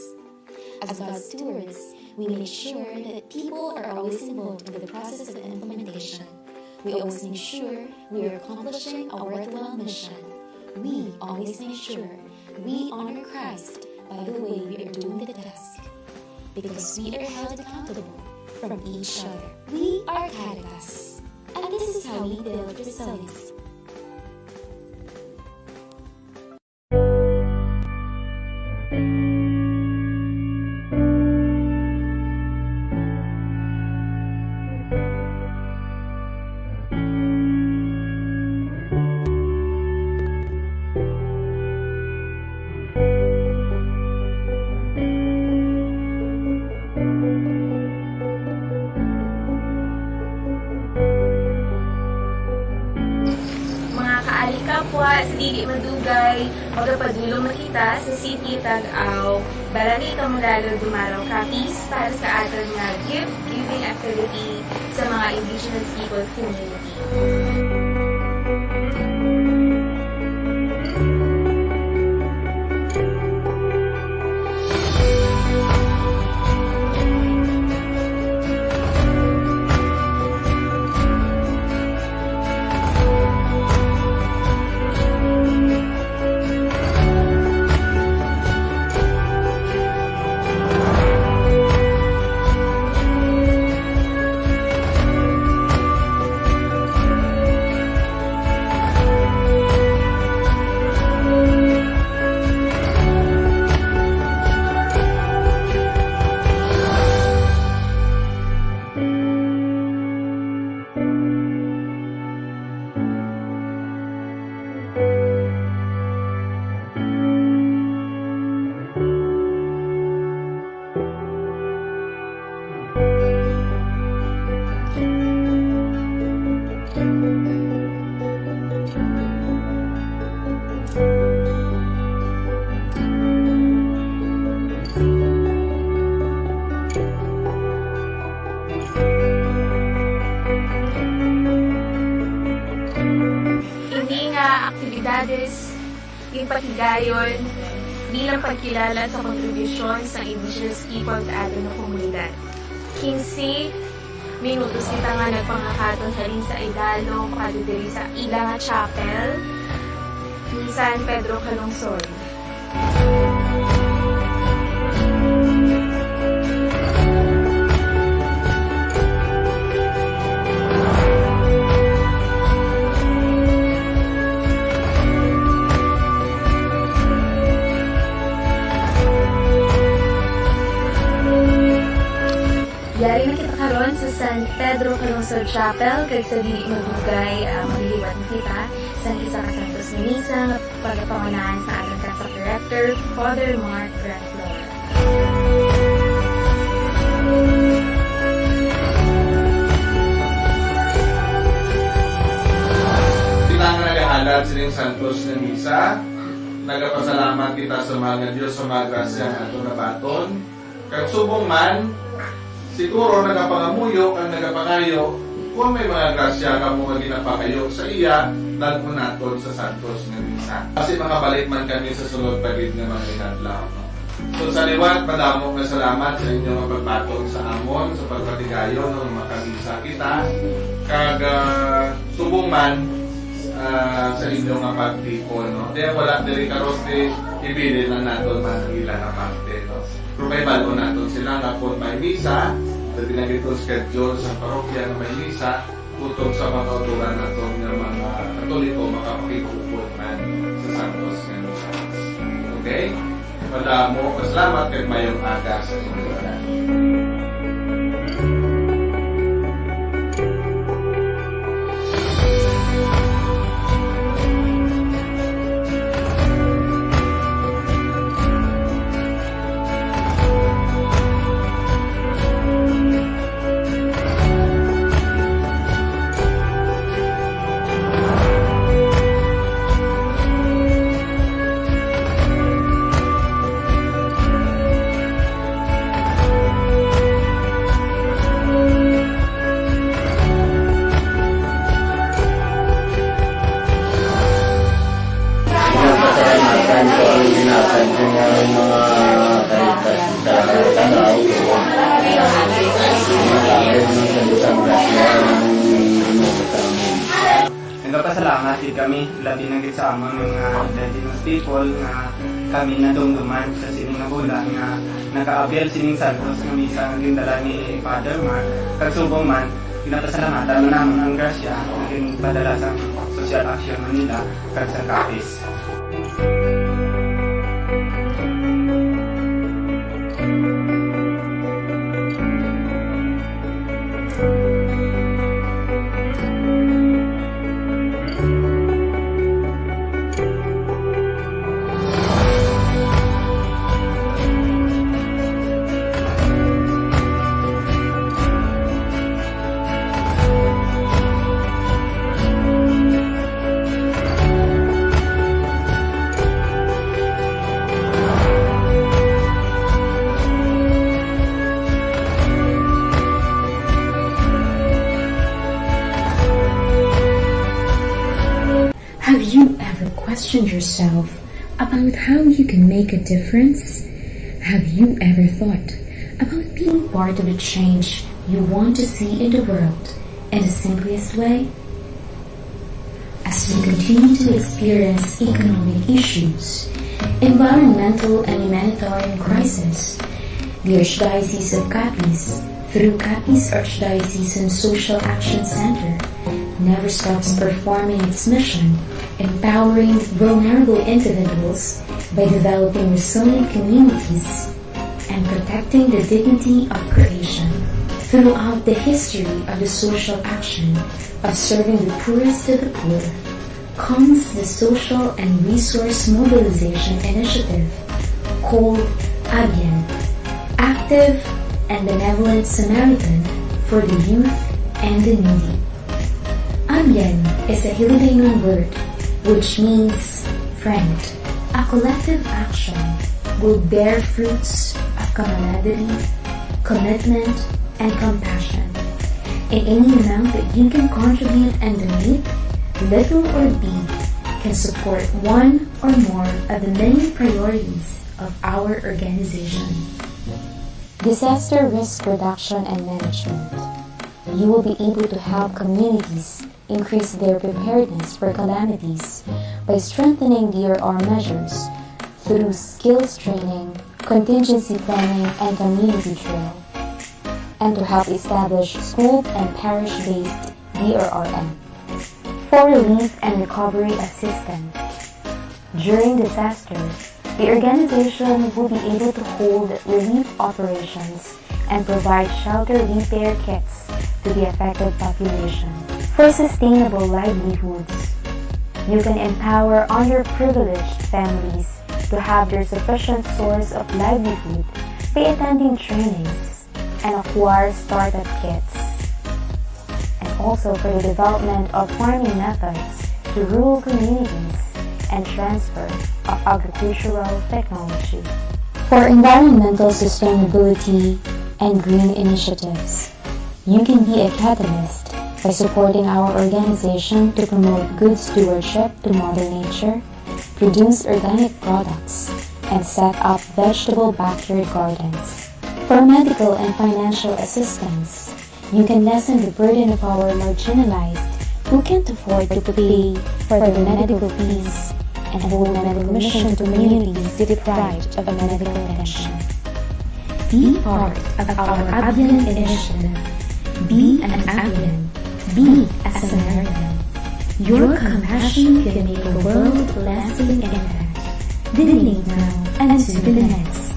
As God's stewards, we make sure that people are always involved in the process of implementation. We always make sure we are accomplishing our worthwhile mission. We always make sure we honor Christ by the way we are doing the task. Because we are held accountable from each other. We are CAPIZ, and this is how we build resilience. dili madugay, magapadulong na kita sa City Tag-Aw, Barangay Kamulalo, Dumaraw, CAPIZ para sa aton nga gift-giving activity sa mga Indigenous Peoples Community. Aktibidades, yung patigayon, bilang pagkilala sa kontribusyon sa Indigenous people sa ating komunidad. 15 minutos kita nga nagpangakaton halin sa Idalo, pakadudiri sa Ilanga Chapel, San Pedro Calungsod. Yari na kita karon sa San Pedro Calungsod Chapel kag sa dili madugay maghiliwat na kita sa isa ka santos nga misa nga pagpamanahan sa ating CASAC Director, Father Mark Grandflor. Tinang nagahalad sining santos nga misa. Nagapasalamat kita sa mga Diyos sa mga grasya nga ato nabaton. Kag subong man siguro nagapangamuyo kang nagapangayo kung may mga grasya ka mo nga ginapakayo sa iya dalpo naton sa santos nga misa. Kasi makabalik man kami sa sulod pagid nga mga inadlaw. So sa liwat, padamo nga salamat sa inyo nga pagbaton sa amon sa pagpatigayon ng makamisa kita kag subong man sa inyo nga pagtipon, no? Kaya wala diri karon ibilin lang naton man ang ilang nga parte, no? Pero may balo naton sila nga kung may misa, sa pinagitong schedule sa parokya na may misa, utong sa mga kautulan naton nga mga Katoliko makapakikupot man sa Santos nga misa. Okay? Madamo, pasalamat kay mayong aga sa inyo. Nagpasalamat din kami, labi na sa amon mga Indigenous people nga kami nadumduman sa sining nga bulan nga naka-avail sining santos nga misa nga gindala ni Father Mark. Kagsubong man, pinapasalamatan mo naman ang grasya naging padala sa social action nila kag sa CAPIZ. questioned yourself about how you can make a difference? Have you ever thought about being part of the change you want to see in the world in the simplest way? As we continue to experience economic issues, environmental and humanitarian crisis, the Archdiocese of CAPIZ, through CAPIZ Archdiocesan Social Action Center, never stops performing its mission, empowering vulnerable individuals by developing resilient communities and protecting the dignity of creation. Throughout the history of the social action of serving the poorest of the poor comes the Social and Resource Mobilization Initiative called ABIEN, Active and Benevolent Samaritan for the Youth and the Needy. ABIEN is a Filipino word which means friend. A collective action will bear fruits of camaraderie, commitment, and compassion. In any amount that you can contribute and donate, little or big, can support one or more of the many priorities of our organization. Disaster risk reduction and management. You will be able to help communities increase their preparedness for calamities by strengthening DRR measures through skills training, contingency planning, and community drill, and to help establish school and parish-based DRRM. For relief and recovery assistance. During disasters, the organization will be able to hold relief operations and provide shelter repair kits to the affected population. For sustainable livelihoods, you can empower underprivileged families to have their sufficient source of livelihood by attending trainings and acquire startup kits. And also for the development of farming methods to rural communities and transfer of agricultural technology. For environmental sustainability and green initiatives, you can be a catalyst by supporting our organization to promote good stewardship to Mother Nature, produce organic products, and set up vegetable backyard gardens. For medical and financial assistance, you can lessen the burden of our marginalized who can't afford to pay for their medical fees and hold medical mission to communities deprived of a medical attention. Be part of our ABIEN initiative. Be an ABIEN. Be a Samaritan. Your compassion can make a world-lasting impact. Donate now and to the next.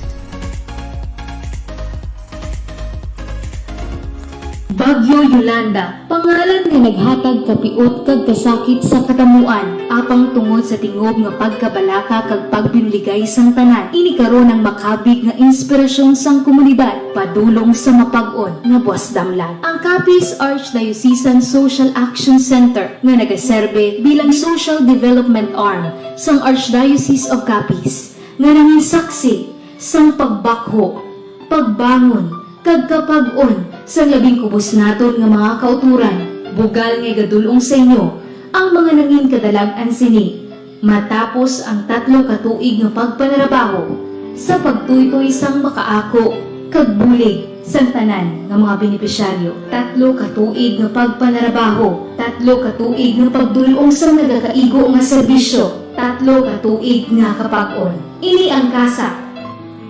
Bagyo Yolanda, pangalan nga naghatag kapiot kag kasakit sa katamuan, apang tungod sa tingog nga pagkabalaka kag pagbinligay sang tanan. Ini karon ang makabig nga inspirasyon sang komunidad padulong sa mapag-on nga buwas damlag. Ang CAPIZ Archdiocesan Social Action Center nga nagaserbe bilang social development arm sang Archdiocese of CAPIZ nga nangin saksi sang pagbakho, pagbangon kag kapag-on sa labing kubos naton nga mga kauturan. Bugal nga gadulong sa inyo ang mga nangin kadalag-an sini matapos ang 3 katuig nga pagpanarabaho sa pagtuytoy sang makaako kag bulig sang tanan nga mga benepisyaryo. 3 katuig nga pagpanarabaho, 3 katuig nga pagdulong sang nagakaigo nga serbisyo, 3 katuig nga kapag-on. Ini ang CASAC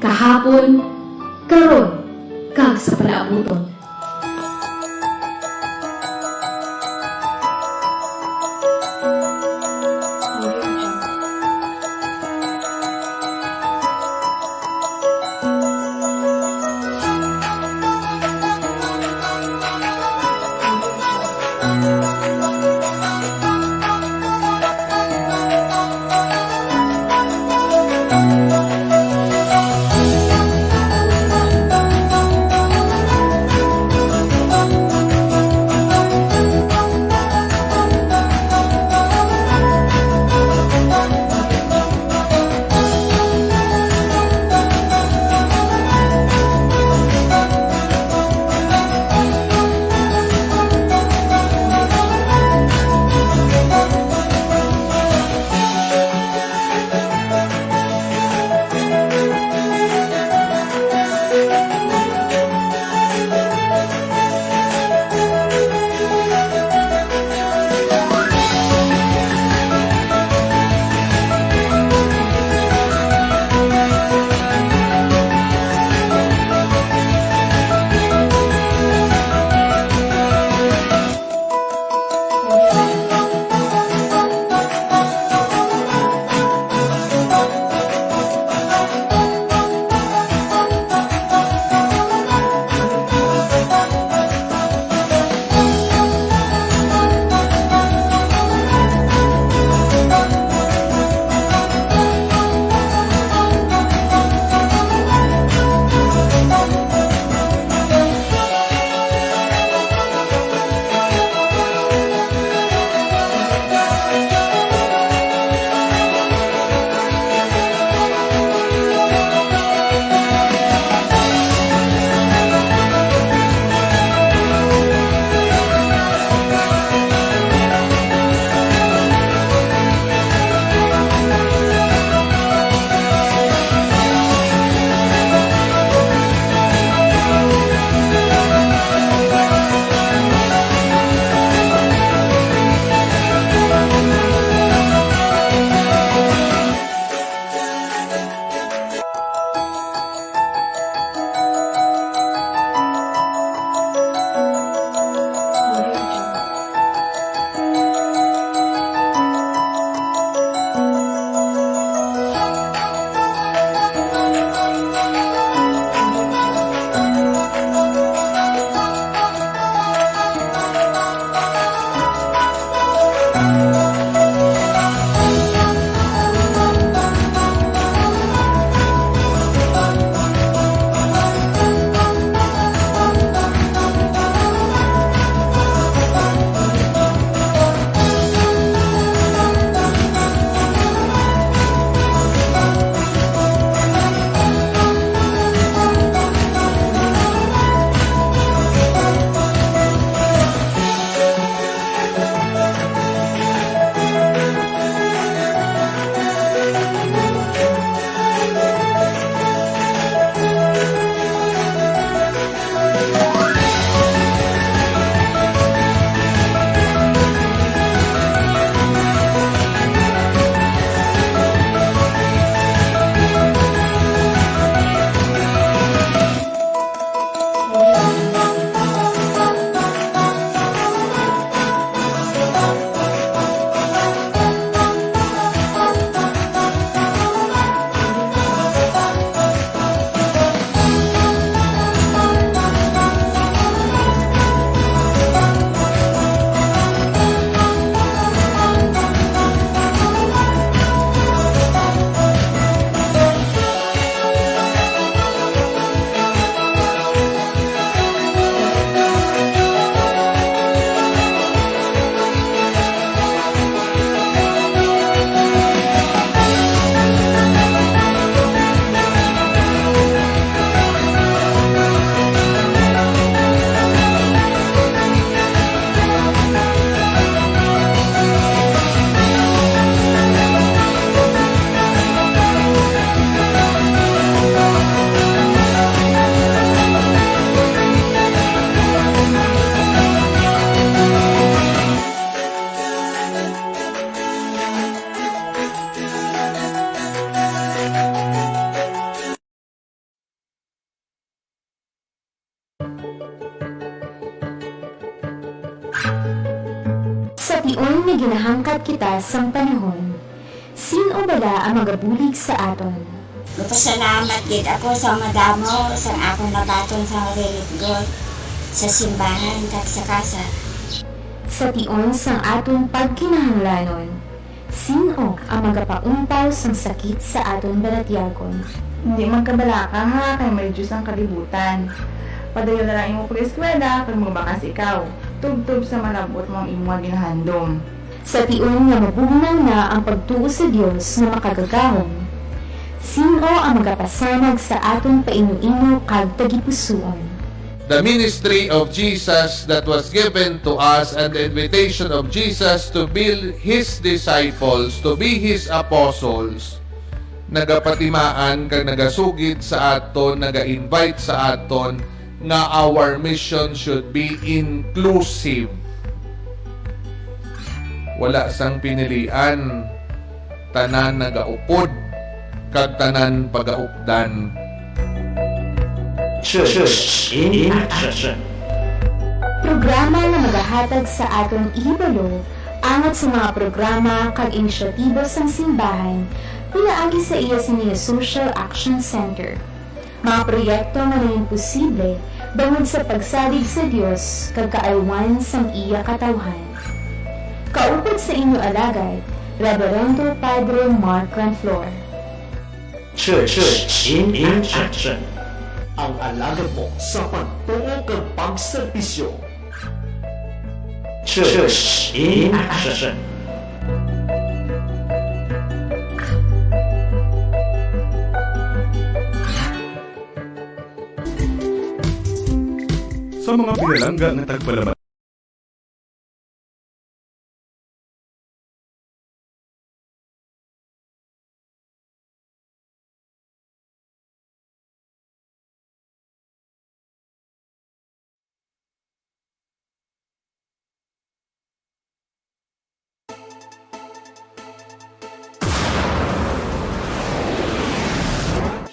kahapon, karon, kag sa palaabuton. tion nga ginahangkat kita sang panahon, sino bala ang magabulig sa aton? Nagpasalamat gid ako sa madamo sa akong nabaton sa relief God sa simbahan kag sa CASAC. Sa tion sang aton pagkinahanglanon, sino ang magapaumpaw sang sakit sa aton balatyagon? Hindi magkabalaka ha, kay may Diyos ang kalibutan. Padayon na lang imo pag-eskwela, kag magbakasik ikaw. Tub-tub sa malabot mong imo ginahandom. Sa tion nga mabugnang na ang pagtuo sa Dios nga makagagahom, sino ang magapasanag sa aton painu-ino kag tagipusoon? The ministry of Jesus that was given to us and the invitation of Jesus to build His disciples, to be His apostles, nagapatimaan kag nagasugid sa aton, naga-invite sa aton nga our mission should be inclusive. Wala sang pinilian, tanan nagaupod kag tanan pagaupdan. Church in action. Programa nga magahatag sa aton ihibalo angat sa mga programa kag inisyatibo sang simbahan pinaagi sa iya siniya Social Action Center. Mga proyekto nga naging posible bangod sa pagsalig sa Dios kag kaaywan sang iya katawhan. Kaupod sa inyo alagad, Reverendo Padre Mark Ranflor. Church in action. Ang alagad mo sa pagtuo kag pagserbisyo. Church in action. Sa mga pinalangga ng tagpalaman,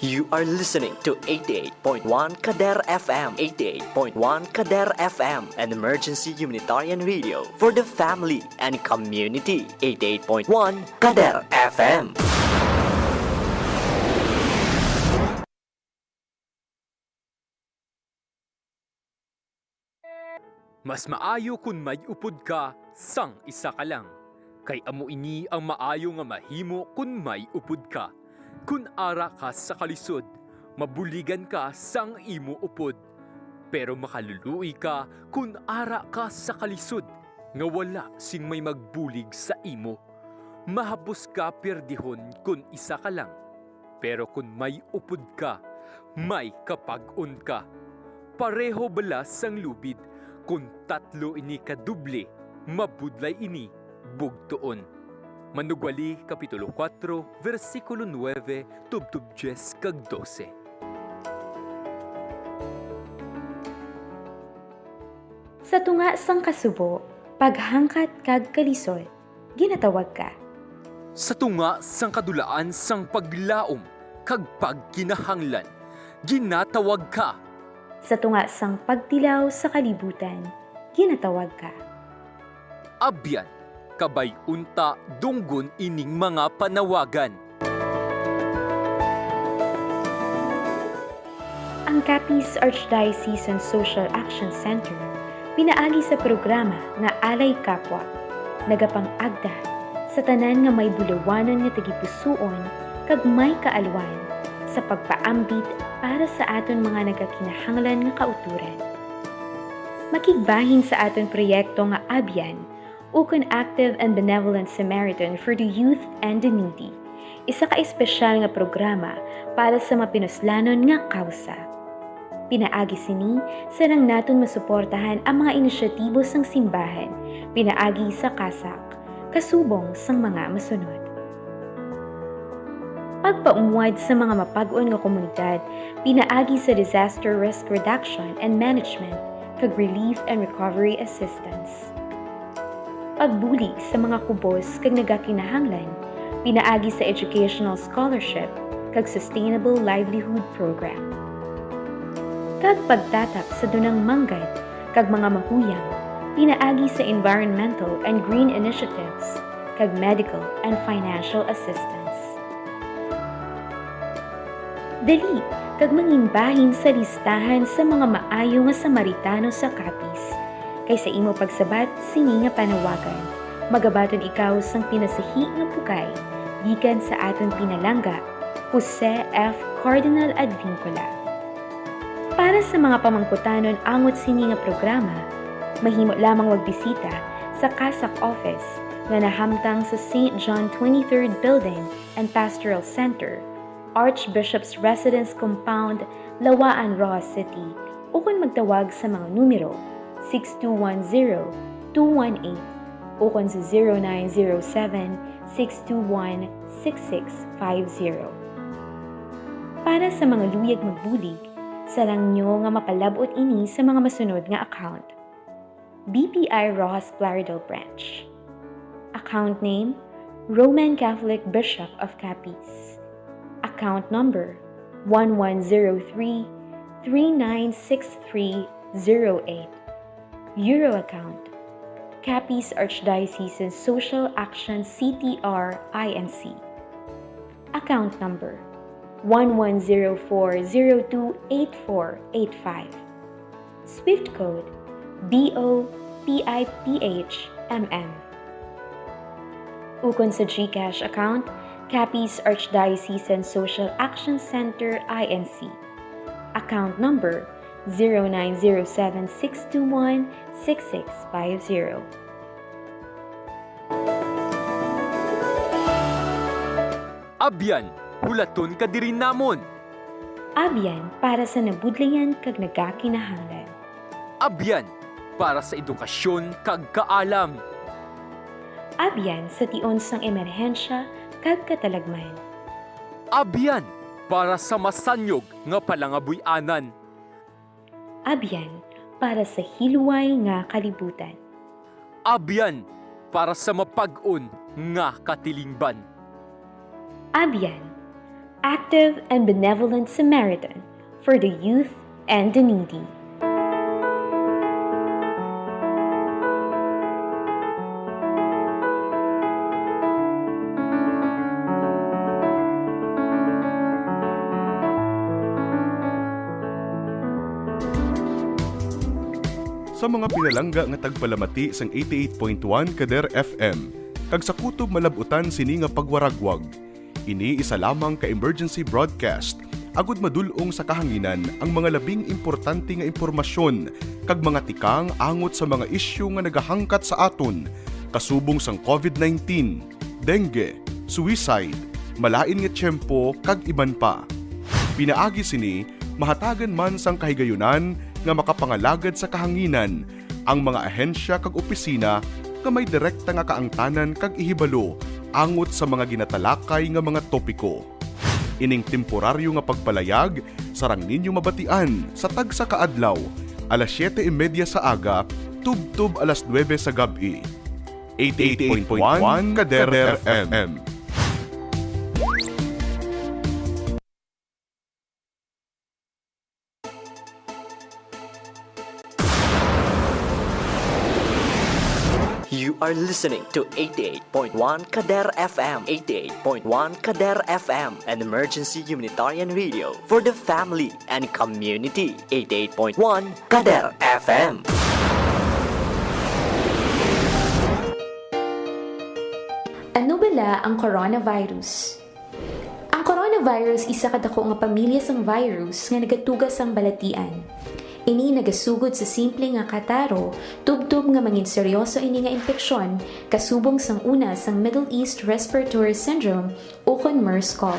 You are listening to 88.1 CADER FM, 88.1 CADER FM, an emergency humanitarian radio for the family and community. 88.1 CADER FM. Mas maayo kung may upod ka, sang isa ka lang. Kay amo ini ang maayo nga mahimo kung may upod ka. Kun ara ka sa kalisod, mabuligan ka sang imo upod. Pero makaluluoy ka kun ara ka sa kalisod, nga wala sing may magbulig sa imo. Mahapos ka perdihon kun isa ka lang. Pero kun may upod ka, may kapag-on ka. Pareho bala sang lubid, kun tatlo ini kaduble, mabudlay ini bugtoon. Manugwali, Kapitulo 4, versikulo 9, tubtub 10 kag 12. Sa tunga sang kasubo, paghangkat kag kalisod, ginatawag ka. Sa tunga sang kadulaan sang paglaom, kag pagkinahanglan, ginatawag ka. Sa tunga sang pagtilaw sa kalibutan, ginatawag ka. Abyan, kabay unta dunggon ining mga panawagan. Ang CAPIZ Archdiocese and Social Action Center pinaagi sa programa nga Alay Kapwa, nagapang-agda sa tanan nga may bulawanon nga tagipusoon kag may kaalwan sa pagpaambit para sa aton mga nagakinahanglan nga kauturan. Makigbahin sa aton proyekto nga Abyan, Ukon Active and Benevolent Samaritan for the Youth and the Needy, isa ka espesyal nga programa para sa mapinuslanon nga kausa. Pinaagi sini sa nang naton masuportahan ang mga inisyatibo sang simbahan, pinaagi sa CASAC, kasubong sang mga masunod. Pagpaunwad sa mga mapag-on nga komunidad, pinaagi sa Disaster Risk Reduction and Management, kag Relief and Recovery Assistance. Pagbulig sa mga kubos kag nagakinahanglan, pinaagi sa Educational Scholarship kag Sustainable Livelihood Program. Kag pagtatap sa dunang manggad kag mga mahuyang, pinaagi sa environmental and green initiatives, kag medical and financial assistance. Dali, kag mangimbahin sa listahan sa mga maayo nga Samaritano sa CAPIZ, kay sa imo pagsabat sini nga panawagan, magabaton ikaw sang pinasahi nga pukay, gikan sa aton pinalangga, Jose F. Cardinal Advincula. Para sa mga pamangkutanon angot sini nga programa, mahimo lamang magbisita sa CASAC office na nahamtang sa St. John 23rd Building and Pastoral Center, Archbishop's Residence Compound, Lawaan, Roxas City, o kung magtawag sa mga numero 6210-218 o kung sa 0907-621-6650. Para sa mga luyag magbulig, salang nyo nga mapalabot ini sa mga masunod nga account. BPI Roxas Plaridel Branch. Account name, Roman Catholic Bishop of CAPIZ. Account number, 1103-396308. Euro account, CAPIZ Archdiocesan Social Action CTR INC. Account number, 1104028485. Swift code, BOPIPHMM. Ukon sa GCash account, CAPIZ Archdiocesan Social Action Center INC. Account number 0907-621-6650. Abyan, hulaton ka diri namon. Abyan para sa nabudlayan kag nagakinahanglan. Abyan para sa edukasyon kag kaalam. Abyan sa tion sang emerhensya kag katalagman. Abyan para sa masanyog nga palangabuy-anan. Abyan para sa hilway nga kalibutan. Abyan para sa mapag-on nga katilingban. Abyan, active and benevolent Samaritan for the youth and the needy. Sa mga pinalangga nga tagpalamati sang 88.1 Kader FM, kag sa kutob malabutan sini nga pagwaragwag. Ini isa lamang ka emergency broadcast agud madulong sa kahanginan ang mga labing importante nga impormasyon kag mga tikang angot sa mga isyu nga nagahangkat sa aton kasubong sang COVID-19, dengue, suicide, malain nga tiyempo kag iban pa. Pinaagi sini mahatagan man sang kahigayunan nga makapangalagad sa kahanginan ang mga ahensya kag opisina nga may direkta nga kaangtanan kag ihibalo angot sa mga ginatalakay nga mga topiko. Ining temporaryo nga pagpalayag sarang ninyo mabatian sa tagsa kaadlaw, alas 7:30 sa aga, tub-tub alas 9 sa gabi. 88.1 Kader FM. You are listening to 88.1 Kader FM, 88.1 Kader FM, an emergency humanitarian radio for the family and community. 88.1 Kader FM. Ano bala ang coronavirus? Ang coronavirus isa kadako nga pamilya sang virus nga nagatugas sang balatian. Ini nagasugod sa simple nga kataro, tubtub nga mangin seryoso ini nga impeksyon, kasubong sang una sang Middle East Respiratory Syndrome o kon MERS-CoV,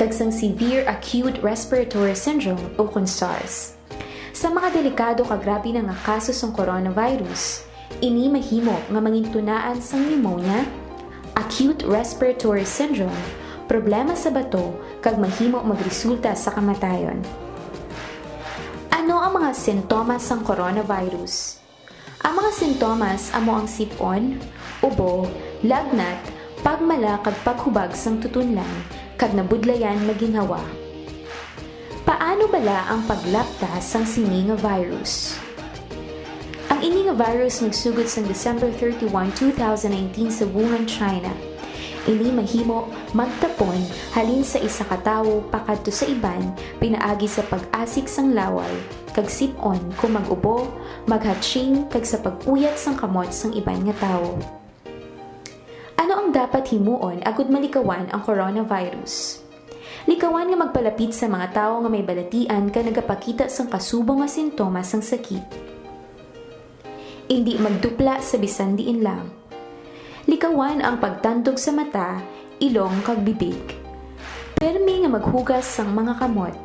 kag sang Severe Acute Respiratory Syndrome o kon SARS. Sa mga delikado kag grabe na nga kaso sang coronavirus, ini mahimo nga mangin tunaan sang pneumonia, acute respiratory syndrome, problema sa bato, kag mahimo magresulta sa kamatayon. Ano ang mga sintomas ng coronavirus? Ang mga sintomas amo ang sipon, ubo, lagnat, pagmala kag paghubag sang tutunlan, kag nabudlayan maginhawa. Paano bala ang paglaptas sang sini nga virus? Ang ini nga virus nagsugod sa December 31, 2019 sa Wuhan, China. Ini mahimo magtapon halin sa isa ka tawo pakadto sa iban pinaagi sa pag-asik sang laway, kag sip-on kung mag-ubo, maghatching kag sa pag-uyat sang kamot sang iban nga tawo. Ano ang dapat himuon agud malikawan ang coronavirus? Likawan nga magpalapit sa mga tawo nga may balatian ka nagapakita sang kasubong nga sintomas sang sakit. Hindi magdupla sa bisan diin lang. Likawan ang pagtandog sa mata, ilong kag bibig. Permi nga maghugas sang mga kamot.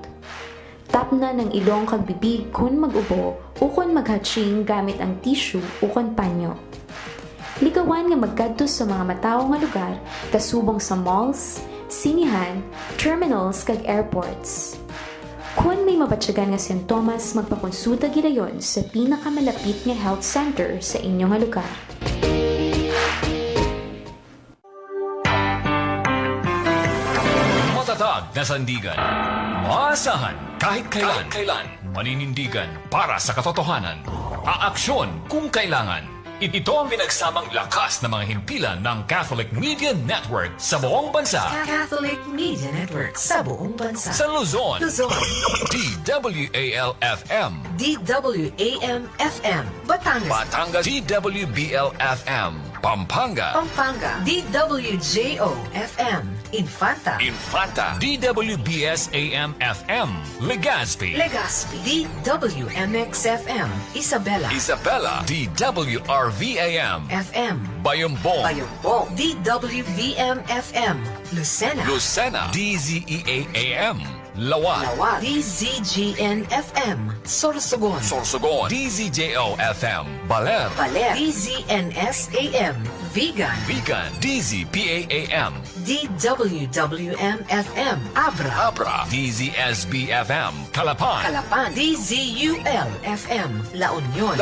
Tapna ng ilong kag bibig kun mag-ubo o kun maghatching gamit ang tissue o kun panyo. Likawan nga magkadto sa mga matawo nga lugar kasubong sa malls, sinihan, terminals kag airports. Kung may mabatyagan nga sintomas, magpakonsulta gidayon sa pinakamalapit nga health center sa inyong nga lugar. Matatag na sandigan. Maasahan kahit kailan. Maninindigan para sa katotohanan. Aaksyon kung kailangan. Ito ang pinagsamang lakas ng mga himpilan ng Catholic Media Network sa buong bansa. Catholic Media Network sa buong bansa. Sa Luzon, DWAL-FM. DWAM-FM. Batangas, DWBL-FM. Pampanga, DWJO-FM. Infanta, DWBS-AM-FM. Legazpi, DWMX-FM. Isabela, DWRV-AM. FM. Bayambong, DWVM-FM. Lucena, DZEA-AM. Lawan, DZGN-FM. Sorsogon, DZJO-FM. Baler, DZNS-AM. Vigan, DZPA-AM. DWWM-FM. Abra, DZSB-FM. Calapan, DZUL-FM. La Union,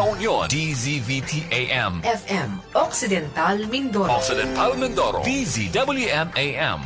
DZVT-AM. FM. Occidental Mindoro, DZWM-AM.